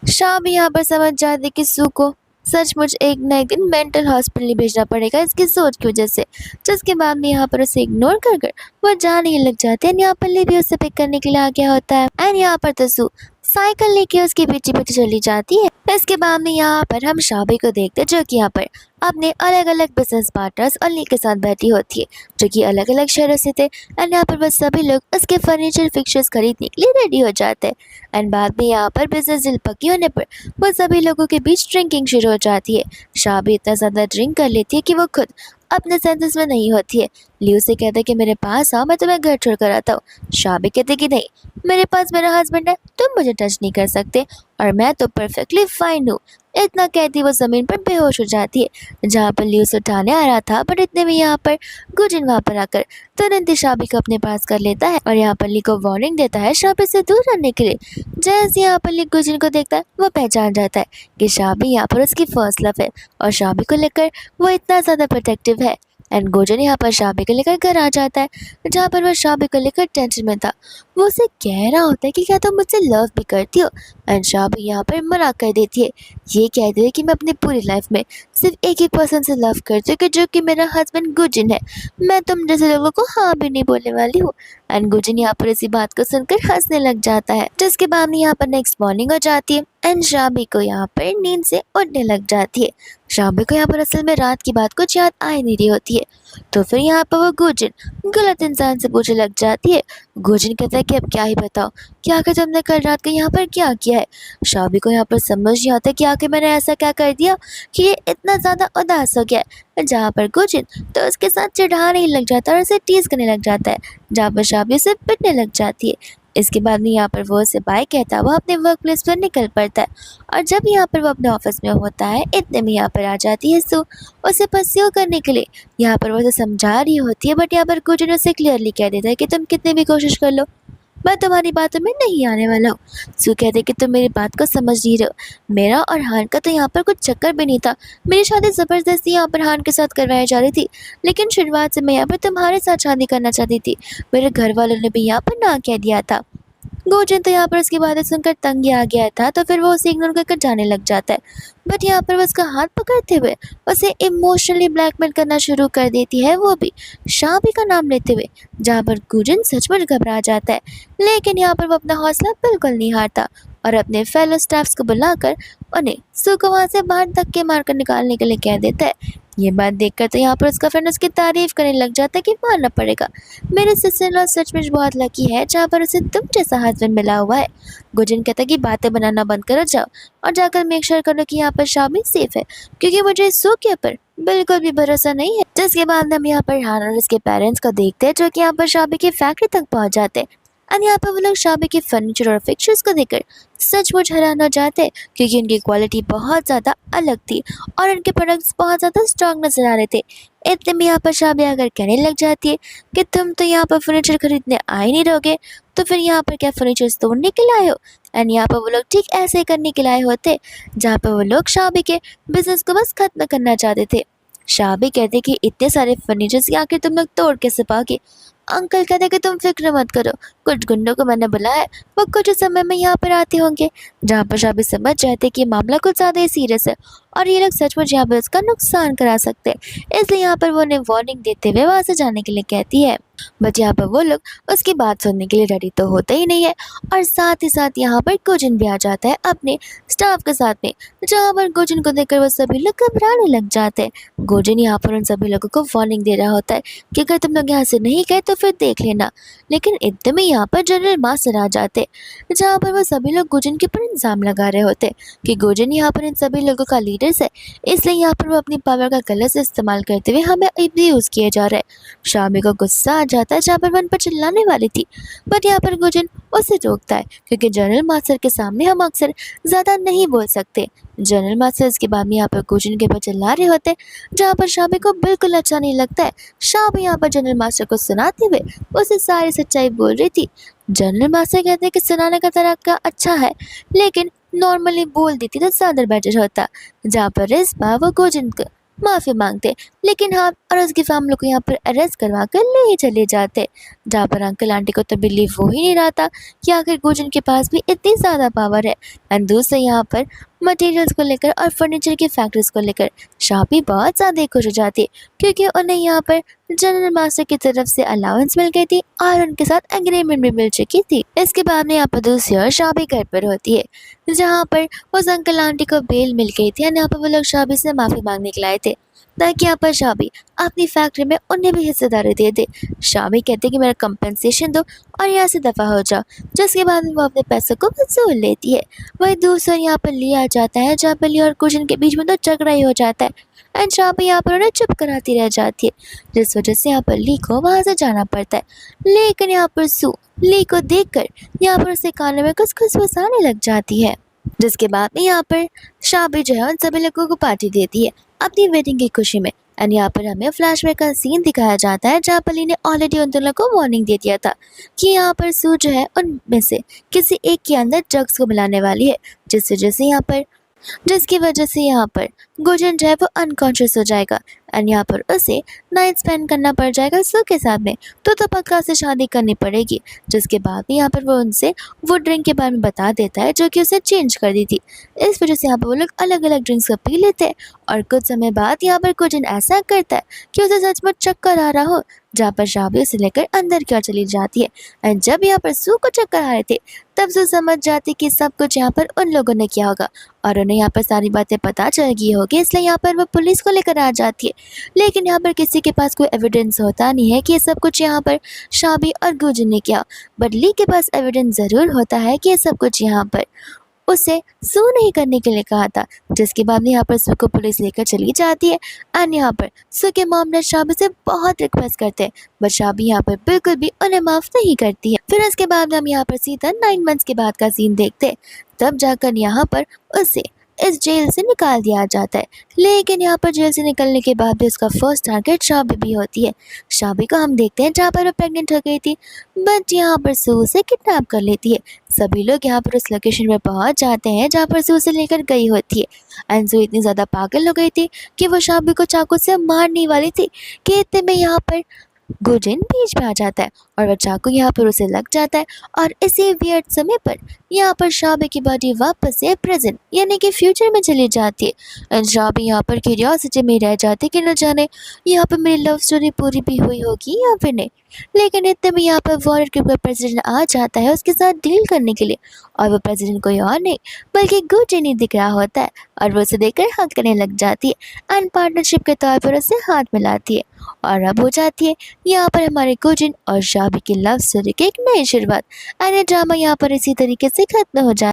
A: शाम यहाँ पर समझ जाती कि सू को सचमुच एक ना एक दिन मेंटल हॉस्पिटल भेजना पड़ेगा इसकी सोच की वजह से। जिसके बाद में यहाँ पर उसे इग्नोर कर कर वो जाने ही लग जाते हैं। यहाँ पर ली भी उसे पिक करने के लिए आ गया होता है एंड यहाँ पर तो सू साइकिल लेके उसके पीछे पीछे चली जाती है। इसके बाद में यहाँ पर हम शाबी को देखते हैं जो कि यहाँ पर अपने अलग अलग बिजनेस पार्टनर्स और ली के साथ बैठी होती है जो कि अलग अलग शहरों से थे एंड यहाँ पर बस सभी लोग उसके फर्नीचर फिक्चर्स खरीदने के लिए रेडी हो जाते हैं। एंड बाद में यहाँ पर बिजनेस डील पक्की होने पर वो सभी लोगों के बीच ड्रिंकिंग शुरू हो जाती है। शाबी इतना ज़्यादा ड्रिंक कर लेती है कि वो खुद अपने सेंसेस में नहीं होती है। लियो से कहता है कि मेरे पास आओ, मैं तुम्हें घर छोड़कर आता हूँ। शाबी कहती कि नहीं, मेरे पास मेरा हस्बैंड है, तुम मुझे टच नहीं कर सकते और मैं तो परफेक्टली फाइन हूँ। इतना कहती वो ज़मीन पर बेहोश हो जाती है जहाँ पर लियो से उठाने आ रहा था। बट इतने में यहाँ पर गुजिन वहाँ पर आकर तुरंत ही शाबी को अपने पास कर लेता है और यहाँ पर ली को वार्निंग देता है शाबी से दूर रहने के लिए। जैसे यहाँ पर ली गुजिन को देखता है वो पहचान जाता है कि शाबी यहाँ पर उसकी फर्स्ट लव है और शाबी को लेकर वो इतना ज़्यादा प्रोटेक्टिव है। एंड गोजन यहाँ पर शाबी को लेकर घर आ जाता है जहाँ पर वह शाबी को लेकर टेंशन में था। वो उसे कह रहा होता है कि क्या तुम मुझसे लव भी करती हो। एंड शाबी यहाँ पर मना कर देती है, ये कहती है कि मैं अपनी पूरी लाइफ में सिर्फ एक ही पर्सन से लव करती हूँ कि जो कि मेरा हस्बैंड गुजिन है। मैं तुम जैसे लोगों को हाँ भी नहीं बोलने वाली हूँ। एंड गुजिन यहाँ पर इसी बात को सुनकर हंसने लग जाता है। जिसके बाद में यहाँ पर नेक्स्ट मॉर्निंग हो जाती है एंड शाबी को यहाँ पर नींद से उठने लग जाती है। शाबी को यहाँ पर असल में रात की बात कुछ याद आ ही नहीं रही होती है। तो फिर यहाँ पर वो गुजिन गलत इंसान से पूछने लग जाती है। गुजिन कहता है कि अब क्या ही बताओ कि आखिर तुमने कल रात को यहाँ पर क्या किया है। शाबी को यहाँ पर समझ नहीं आता कि आखिर मैंने ऐसा क्या कर दिया कि ये इतना ज़्यादा उदास हो गया है। जहाँ पर गुजिन तो उसके साथ चिढ़ाने ही लग जाता है और उसे टीज करने लग जाता है, जहाँ पर शाबी उसे पिटने लग जाती है। इसके बाद में यहाँ पर वो उसे बाय कहता है, वो अपने वर्क प्लेस पर निकल पड़ता है और जब यहाँ पर वो अपने ऑफिस में होता है इतने में यहाँ पर आ जाती है सू उसे परस्यू करने के लिए। यहाँ पर वो उसे समझा रही होती है बट यहाँ पर गुजिन उसे क्लियरली कह देता है कि तुम कितनी भी कोशिश कर लो मैं तुम्हारी बातों में नहीं आने वाला हूँ। सू कहते कि तुम मेरी बात को समझ नहीं रहे हो। मेरा और हान का तो यहाँ पर कुछ चक्कर भी नहीं था। मेरी शादी ज़बरदस्ती यहाँ पर हान के साथ करवाई जा रही थी, लेकिन शुरुआत से मैं यहाँ पर तुम्हारे साथ शादी करना चाहती थी। मेरे घर वालों ने भी यहाँ पर ना कह दिया था। गोजन तो यहाँ पर उसकी बातें सुनकर तंग ही आ गया था, तो फिर वो उसे इग्नोर कर जाने लग जाता है। बट यहाँ पर वो उसका हाथ पकड़ते हुए उसे इमोशनली ब्लैकमेल करना शुरू कर देती है, वो भी शाबी का नाम लेते हुए, जहाँ पर गुजन सचमुच घबरा जाता है। लेकिन यहाँ पर वो अपना हौसला बिल्कुल नहीं हारता और अपने फेलो स्टाफ्स को बुलाकर उन्हें सू को वहाँ से बाहर धक्के मारकर निकालने के लिए कह देता है। ये बात देखकर तो यहाँ पर उसका फ्रेंड उसकी तारीफ करने लग जाता है कि मानना पड़ेगा, मेरे सिस्टर इन लॉ सचमुच बहुत लकी है जहाँ पर उसे तुम जैसा हस्बैंड मिला हुआ है। गुजन कहता है कि बातें बनाना बंद करो जाओ और जाकर मेक श्योर करो कि यहाँ पर शाबी सेफ है, क्योंकि मुझे सू के ऊपर बिल्कुल भी भरोसा नहीं है। जिसके बाद हम यहाँ पर हान और उसके पेरेंट्स को देखते हैं जो कि यहाँ पर शाबी की फैक्ट्री तक पहुँच जाते हैं। और यहाँ पर वो लोग शाबी के फर्नीचर और फिक्चर्स को देखकर सचमुच हैरान हो जाते हैं, क्योंकि उनकी क्वालिटी बहुत ज़्यादा अलग थी और उनके प्रोडक्ट्स बहुत ज़्यादा स्ट्रॉन्ग नजर आ रहे थे। इतने में यहाँ पर शाबी आकर कहने लग जाती है कि तुम तो यहाँ पर फर्नीचर खरीदने आ ही नहीं रहोगे, तो फिर यहाँ पर क्या फर्नीचर तोड़ने के लिए आए हो। एंड यहाँ पर वो लोग ठीक ऐसे ही करने के लिए आए होते जहाँ पर वो लोग शाबी के बिजनेस को बस खत्म करना चाहते थे। शाबी कहते कि इतने सारे फर्नीचर्स आके तुम लोग तोड़ कैसे पाओगे। अंकल कहते कि तुम फिक्र मत करो, कुछ गुंडों को मैंने बुलाया है, वो कुछ समय में यहाँ पर आते होंगे। जहाँ पर शाबी समझ जाते कि मामला कुछ ज़्यादा ही सीरियस है और ये लोग सचमुच यहाँ पर उसका नुकसान करा सकते हैं, इसलिए यहाँ पर वो उन्हें वार्निंग देते हुए वहाँ से जाने के लिए कहती है। बट यहाँ पर वो लोग उसकी बात सुनने के लिए रेडी तो होते ही नहीं है और साथ ही साथ यहाँ पर गुजन भी आ जाता है अपने स्टाफ के साथ में, जहाँ पर गुजन को देखकर वो सभी लोग घबराने लग जाते हैं। गुजन यहाँ पर उन सभी लोगों को वार्निंग दे रहा होता है कि अगर तुम लोग यहाँ से नहीं गए तो फिर देख लेना। लेकिन इतने में यहाँ पर जनरल मास्टर आ जाते जहाँ पर वो सभी लोग गुजन के ऊपर इल्ज़ाम लगा रहे होते कि गुजन यहाँ पर इन सभी लोगों का लीडर मैटर्स है, इसलिए यहाँ पर वो अपनी पावर का गलत से इस्तेमाल करते हुए हमें यूज़ किया जा रहा है। शामी को गुस्सा आ जाता है जहाँ पर वो उन पर चिल्लाने वाली थी, बट यहाँ पर गुजन उसे रोकता है क्योंकि जनरल मास्टर के सामने हम अक्सर ज़्यादा नहीं बोल सकते। जनरल मास्टर इसके बाद में यहाँ पर गुजन के ऊपर चिल्ला रहे होते हैं, जहाँ पर शामी को बिल्कुल अच्छा नहीं लगता है। शामी यहाँ पर जनरल मास्टर को सुनाते हुए उसे सारी सच्चाई बोल रही थी। जनरल मास्टर कहते हैं कि सुनाने का तरीका अच्छा है, लेकिन नॉर्मली बोल देती तो ज़्यादा बेटर होता। जहाँ पर रिस्पा वो गुजन को माफ़ी मांगते, लेकिन हाँ और उसकी फैमिली को यहाँ पर अरेस्ट करवा कर ले ही चले जाते। जहाँ पर अंकल आंटी को तो बिलीव हो ही नहीं रहा था कि आखिर गुजन के पास भी इतनी ज़्यादा पावर है। एंड दूसरे यहाँ पर मटेरियल्स को लेकर और फर्नीचर की फैक्ट्रीज को लेकर शाबी बहुत ज़्यादा खुश हो जाती है, क्योंकि उन्हें यहाँ पर जनरल मास्टर की तरफ से अलाउंस मिल गई थी और उनके साथ एग्रीमेंट भी मिल चुकी थी। इसके बाद में यहाँ पर दूसरी ओर शाबी घर पर होती है, जहाँ पर उस अंकल आंटी को बेल मिल गई थी। और यहाँ पर वो लोग शाबी से माफ़ी मांगने के लाए थे ताकि यहाँ पर शाबी अपनी फैक्ट्री में उन्हें भी हिस्सेदारी दे दे। शाबी कहते कि मेरा कंपनसेशन दो और यहाँ से दफ़ा हो जाओ, जिसके बाद में वो अपने पैसों को वसूल लेती है। वही दूसरा यहाँ पर ली आ जाता है, जहाँ पर ली और कुशन के बीच में तो झगड़ा ही हो जाता है एंड शाबी यहाँ पर उन्हें चुप कराती रह जाती है, जिस वजह से यहाँ पर ली को वहाँ से जाना पड़ता है। लेकिन यहाँ पर सू ली को देखकर यहाँ पर उसे कानों में कुछ खुशबू आने लग जाती है, जिसके बाद में यहाँ पर शाबी जो है उन सभी लोगों को पार्टी देती है अपनी वेडिंग की खुशी में। एंड यहाँ पर हमें फ्लैशबैक का सीन दिखाया जाता है, जहाँ पर ली ने ऑलरेडी उन दोनों को वार्निंग दे दिया था कि यहाँ पर सू जो है उनमें से किसी एक के अंदर ड्रग्स को मिलाने वाली है, जिसकी वजह से यहाँ पर गुजन जो है वो अनकॉन्शियस हो जाएगा एंड यहाँ पर उसे नाइट स्पेंड करना पड़ जाएगा सू के साथ में। तो पक्का से शादी करनी पड़ेगी, जिसके बाद भी यहाँ पर वो उनसे वो ड्रिंक के बारे में बता देता है जो कि उसे चेंज कर दी थी। इस वजह से यहाँ पर वो लोग अलग अलग ड्रिंक्स को पी लेते हैं और कुछ समय बाद यहाँ पर गुजन ऐसा करता है कि उसे सचमुच चक्कर आ रहा हो, जहाँ पर शाबी उसे लेकर अंदर की ओर चली जाती है। एंड जब यहाँ पर सू को चक्कर आ रहे थे, तब सू समझ जाती कि सब कुछ यहाँ पर उन लोगों ने किया होगा और उन्हें यहाँ पर सारी बातें पता चल गई होगी, इसलिए यहाँ पर वो पुलिस को लेकर आ जाती है। लेकिन यहाँ पर किसी के पास कोई एविडेंस होता नहीं है कि ये सब कुछ यहाँ पर शाबी और गुजन ने किया, बट ली के पास एविडेंस ज़रूर होता है कि ये सब कुछ यहाँ पर उसे सू नहीं करने के लिए कहा था। जिसके बाद में यहाँ पर सू को पुलिस लेकर चली जाती है एंड यहाँ पर सू के मामले शाबी से बहुत रिक्वेस्ट करते हैं, बट शाबी यहाँ पर बिल्कुल भी उन्हें माफ़ नहीं करती है। फिर उसके बाद हम यहाँ पर सीधा 9 मंथ्स के बाद का सीन देखते हैं, तब जाकर यहाँ पर उसे इस जेल से निकाल दिया जाता है। लेकिन यहाँ पर जेल से निकलने के बाद भी उसका फर्स्ट टारगेट शाबी भी होती है। शाबी को हम देखते हैं जहाँ पर वो प्रेग्नेंट हो गई थी, बट यहाँ पर सू उसे किडनैप कर लेती है। सभी लोग यहाँ पर उस लोकेशन पर पहुँच जाते हैं जहाँ पर सू उसे लेकर गई होती है एंड सू इतनी ज़्यादा पागल हो गई थी कि वो शाबी को चाकू से मारने वाली थी कि इतने में यहाँ पर गुजन बीच में आ जाता है और वह चाकू यहाँ पर उसे लग जाता है और इसी वियर्ड समय पर यहाँ पर शाबी की बॉडी वापस से प्रेजेंट यानी कि फ्यूचर में चली जाती है एंड शाबी यहाँ पर क्यूरियोसिटी में रह जाती कि न जाने यहाँ पर मेरी लव स्टोरी पूरी भी हुई होगी या फिर नहीं। लेकिन इतने में यहाँ पर वॉर ग्रुप का प्रेसिडेंट आ जाता है उसके साथ डील करने के लिए, और वो प्रेसिडेंट कोई और नहीं बल्कि गुजन ही दिख रहा होता है और वो उसे देखकर हक करने लग जाती है एंड पार्टनरशिप के तौर पर उसे हाथ मिलाती है। और अब हो जाती है यहाँ पर हमारे गुजन और शाबी की लव स्टोरी की एक नई शुरुआत एंड ड्रामा यहाँ पर इसी तरीके से खत्म हो जाता है।